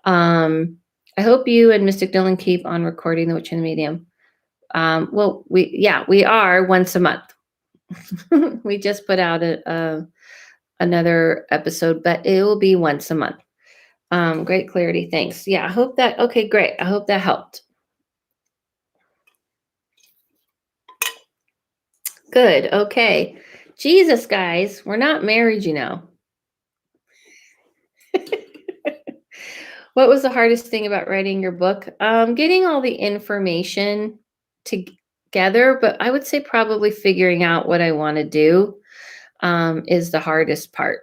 I hope you and Mystic Dylan keep on recording The Witch and the Medium. Well, we are once a month. We just put out another episode, but it will be once a month. Great clarity. Thanks. Yeah, I hope that, okay, great. I hope that helped. Good. Okay. Jesus, guys, we're not married, you know. What was the hardest thing about writing your book? Getting all the information together, but I would say probably figuring out what I want to do is the hardest part.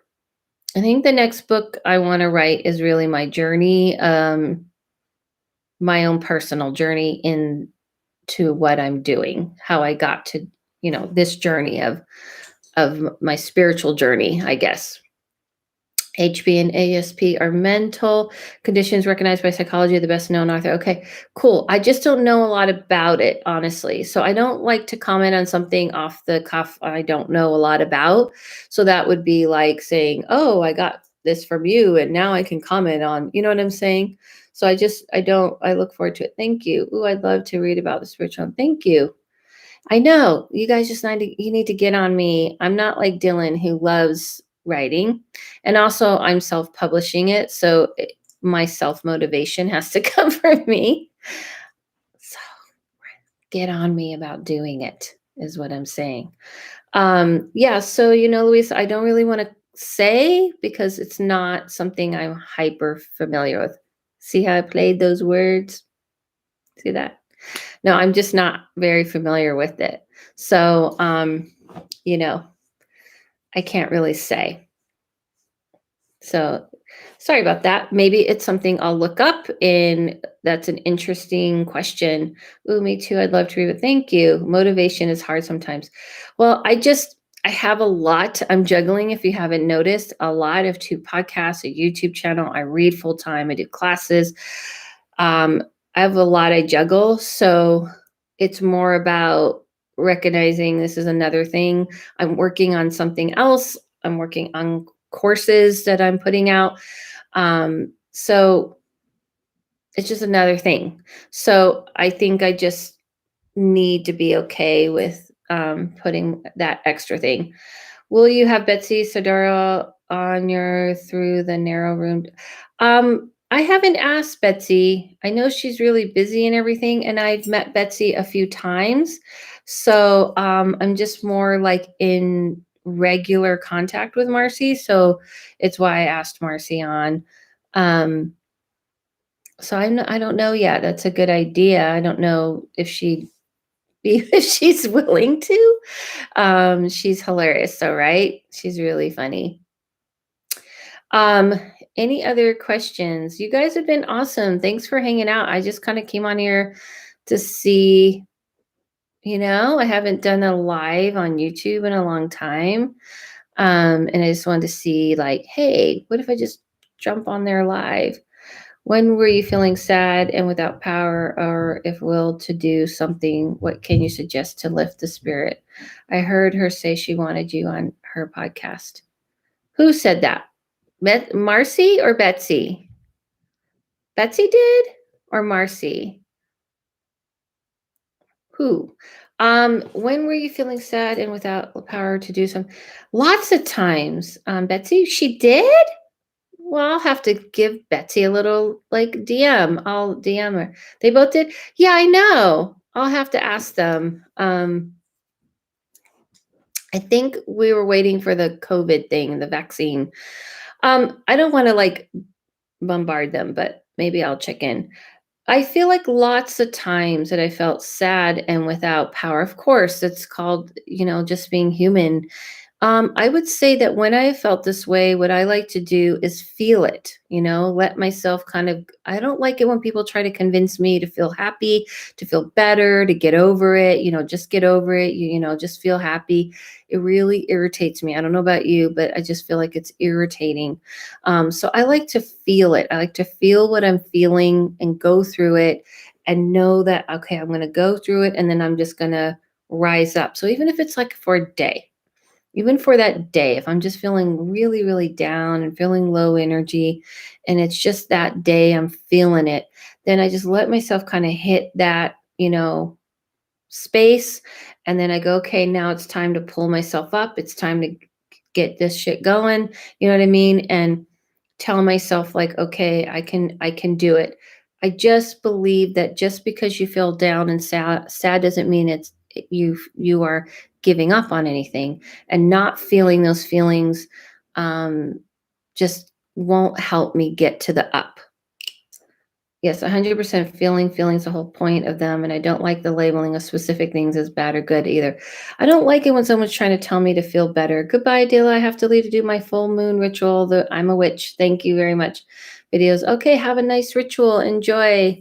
I think the next book I want to write is really my journey, my own personal journey into what I'm doing, how I got to, this journey of my spiritual journey, I guess. HB and ASP are mental conditions recognized by psychology, the best known author. Okay, cool. I just don't know a lot about it, honestly. So I don't like to comment on something off the cuff I don't know a lot about. So that would be like saying, oh, I got this from you and now I can comment on, you know what I'm saying? So I look forward to it. Thank you. Ooh, I'd love to read about the spiritual. Thank you. I know you guys you need to get on me. I'm not like Dylan who loves writing. And also I'm self-publishing it. So my self-motivation has to come from me. So get on me about doing it is what I'm saying. Yeah. So, Louise, I don't really want to say because it's not something I'm hyper familiar with. See how I played those words? See that? No, I'm just not very familiar with it. So, I can't really say. So sorry about that. Maybe it's something I'll look up and that's an interesting question. Ooh, me too. I'd love to read it. Thank you. Motivation is hard sometimes. Well, I have a lot. I'm juggling, if you haven't noticed, a lot of 2 podcasts, a YouTube channel. I read full time. I do classes. I have a lot I juggle. So it's more about recognizing this is another thing. I'm working on something else. I'm working on courses that I'm putting out. So it's just another thing. So I think I just need to be okay with putting that extra thing. Will you have Betsy Sodaro on your Through the Narrow Room? I haven't asked Betsy. I know she's really busy and everything, and I've met Betsy a few times. So I'm just more like in regular contact with Marcy. So it's why I asked Marcy on. So I don't know yet. That's a good idea. I don't know if if she's willing to. She's hilarious, though, right? She's really funny. Any other questions? You guys have been awesome. Thanks for hanging out. I just kind of came on here to see, I haven't done a live on YouTube in a long time. And I just wanted to see like, hey, what if I just jump on there live? When were you feeling sad and without power or if will to do something? What can you suggest to lift the spirit? I heard her say she wanted you on her podcast. Who said that? Marcy or Betsy? Betsy did or Marcy? Who? When were you feeling sad and without the power to do something? Lots of times. Betsy, she did? Well, I'll have to give Betsy a little like DM. I'll DM her. They both did? Yeah, I know. I'll have to ask them. I think we were waiting for the COVID thing, the vaccine. I don't want to like bombard them, but maybe I'll check in. I feel like lots of times that I felt sad and without power. Of course, it's called, just being human. I would say that when I felt this way, what I like to do is feel it, let myself I don't like it when people try to convince me to feel happy, to feel better, to get over it, just get over it, just feel happy. It really irritates me. I don't know about you, but I just feel like it's irritating. So I like to feel it. I like to feel what I'm feeling and go through it and know that, okay, I'm going to go through it and then I'm just going to rise up. So even if it's like for a day, even for that day, if I'm just feeling really, really down and feeling low energy, and it's just that day I'm feeling it, then I just let myself kind of hit that, space. And then I go, okay, now it's time to pull myself up. It's time to get this shit going. You know what I mean? And tell myself like, okay, I can do it. I just believe that just because you feel down and sad doesn't mean it's you are giving up on anything, and not feeling those feelings just won't help me get to the up. Yes, 100% feelings the whole point of them. And I don't like the labeling of specific things as bad or good either. I don't like it when someone's trying to tell me to feel better. Goodbye, Dila. I have to leave to do my full moon ritual. I'm a witch. Thank you very much. Videos. Okay, have a nice ritual. Enjoy.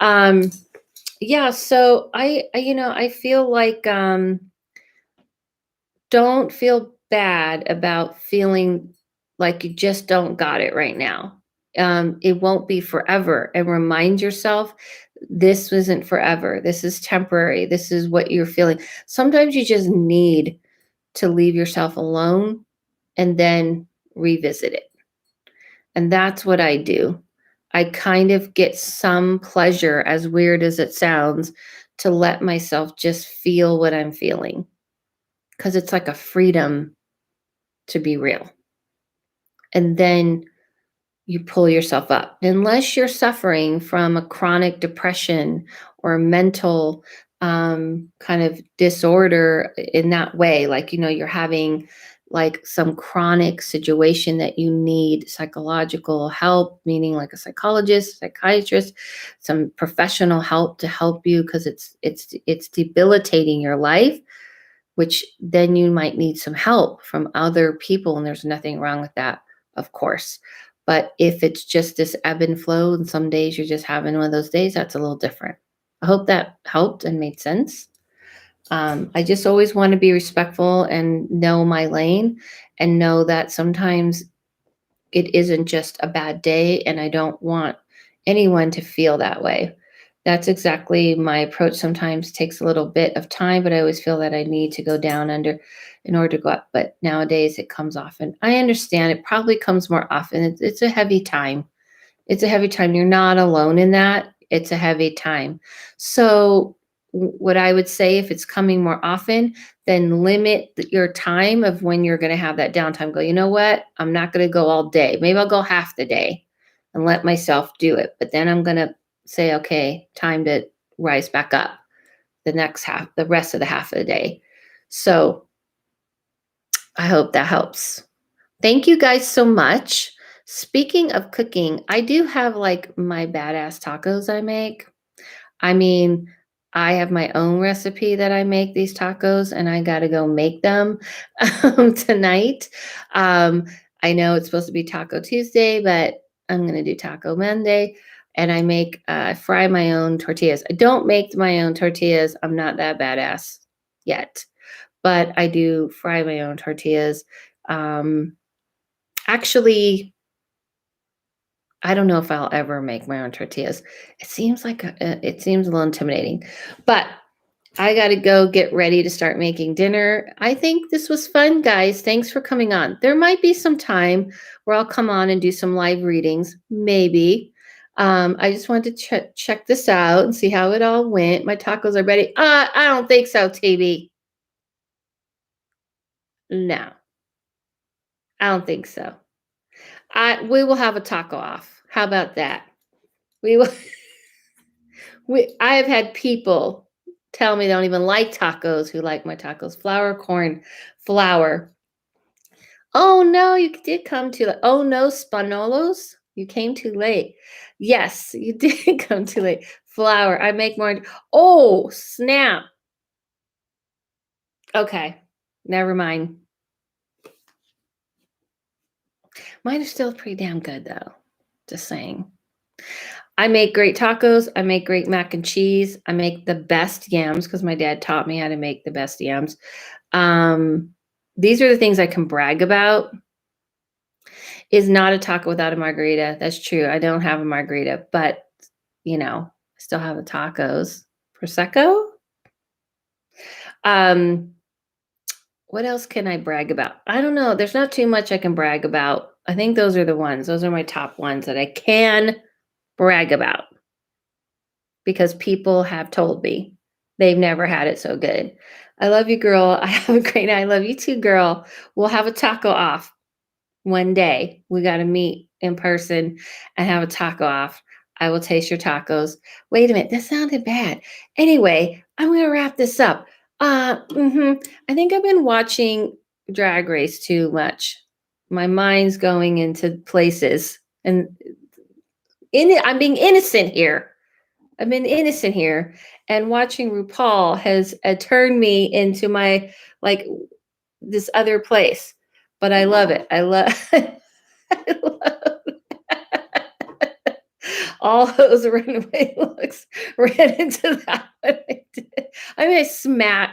Yeah, so I feel like don't feel bad about feeling like you just don't got it right now. It won't be forever. And remind yourself, this isn't forever. This is temporary. This is what you're feeling. Sometimes you just need to leave yourself alone and then revisit it. And that's what I do. I kind of get some pleasure, as weird as it sounds, to let myself just feel what I'm feeling. Because it's like a freedom to be real. And then you pull yourself up. Unless you're suffering from a chronic depression or mental kind of disorder in that way, like, you're having like some chronic situation that you need psychological help, meaning like a psychologist, psychiatrist, some professional help to help you, because it's debilitating your life, which then you might need some help from other people. And there's nothing wrong with that, of course. But if it's just this ebb and flow, and some days you're just having one of those days, that's a little different. I hope that helped and made sense. I just always want to be respectful and know my lane, and know that sometimes it isn't just a bad day, and I don't want anyone to feel that way. That's exactly my approach. Sometimes takes a little bit of time, but I always feel that I need to go down under in order to go up. But nowadays it comes often. I understand it probably comes more often. It's a heavy time. It's a heavy time. You're not alone in that. It's a heavy time. So what I would say, if it's coming more often, then limit your time of when you're going to have that downtime. Go, you know what? I'm not going to go all day. Maybe I'll go half the day and let myself do it. But then I'm going to say, okay, time to rise back up the rest of the half of the day. So I hope that helps. Thank you guys so much. Speaking of cooking, I do have like my badass tacos I make. I mean, I have my own recipe that I make these tacos, and I got to go make them tonight. I know it's supposed to be Taco Tuesday, but I'm going to do Taco Monday. And I fry my own tortillas. I don't make my own tortillas. I'm not that badass yet, but I do fry my own tortillas. Actually, I don't know if I'll ever make my own tortillas. It seems a little intimidating, but I got to go get ready to start making dinner. I think this was fun, guys. Thanks for coming on. There might be some time where I'll come on and do some live readings, maybe. I just wanted to check this out and see how it all went. My tacos are ready. I don't think so, TB. No, I don't think so. We will have a taco off. How about that? We will. I have had people tell me they don't even like tacos who like my tacos. Flour, corn, flour. Oh no, you did come too late. Oh no, Spanolos, you came too late. Yes, you did come too late. Flour. I make more. Oh, snap. Okay, never mind. Mine are still pretty damn good though. Just saying. I make great tacos. I make great mac and cheese. I make the best yams because my dad taught me how to make the best yams. These are the things I can brag about. Is not a taco without a margarita. That's true. I don't have a margarita, but I still have the tacos. Prosecco. What else can I brag about? I don't know. There's not too much I can brag about. I think those are the ones. Those are my top ones that I can brag about because people have told me They've never had it so good. I love you, girl. I have a great night. I love you too, girl. We'll have a taco off one day. We got to meet in person and have a taco off. I will taste your tacos. Wait a minute. That sounded bad. Anyway, I'm going to wrap this up. I think I've been watching Drag Race too much. My mind's going into places, and I'm being innocent here. I've been innocent here, and watching RuPaul has turned me into my like this other place. But I love it. I love. I love all those runaway looks. Ran into that one. I mean,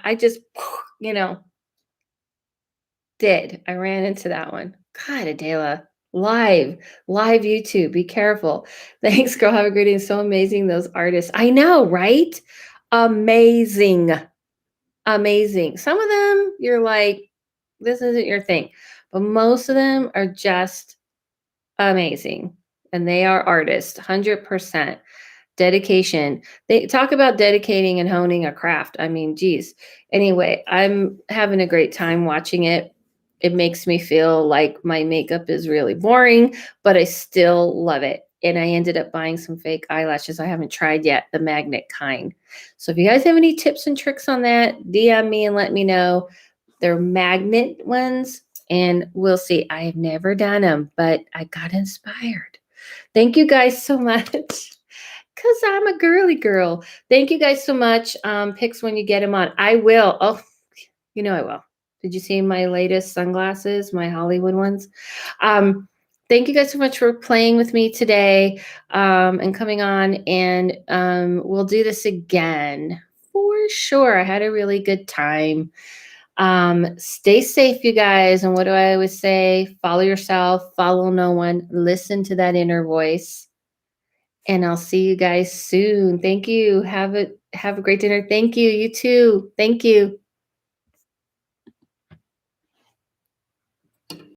I just, you know, did. I ran into that one. God, Adela. Live YouTube. Be careful. Thanks, girl. Have a great day. So amazing, those artists. I know, right? Amazing. Amazing. Some of them, you're like, this isn't your thing. But most of them are just amazing. And they are artists, 100%. Dedication. They talk about dedicating and honing a craft. I mean, geez. Anyway, I'm having a great time watching it. It makes me feel like my makeup is really boring, but I still love it. And I ended up buying some fake eyelashes. I haven't tried yet, the magnet kind. So if you guys have any tips and tricks on that, DM me and let me know. They're magnet ones, and we'll see. I have never done them, but I got inspired. Thank you guys so much. Because I'm a girly girl. Thank you guys so much. Pics when you get them on. I will. Oh, you know I will. Did you see my latest sunglasses, my Hollywood ones? Thank you guys so much for playing with me today and coming on. And we'll do this again for sure. I had a really good time. Stay safe, you guys. And what do I always say? Follow yourself, follow no one, listen to that inner voice. And I'll see you guys soon. Thank you. Have a great dinner. Thank you. You too. Thank you.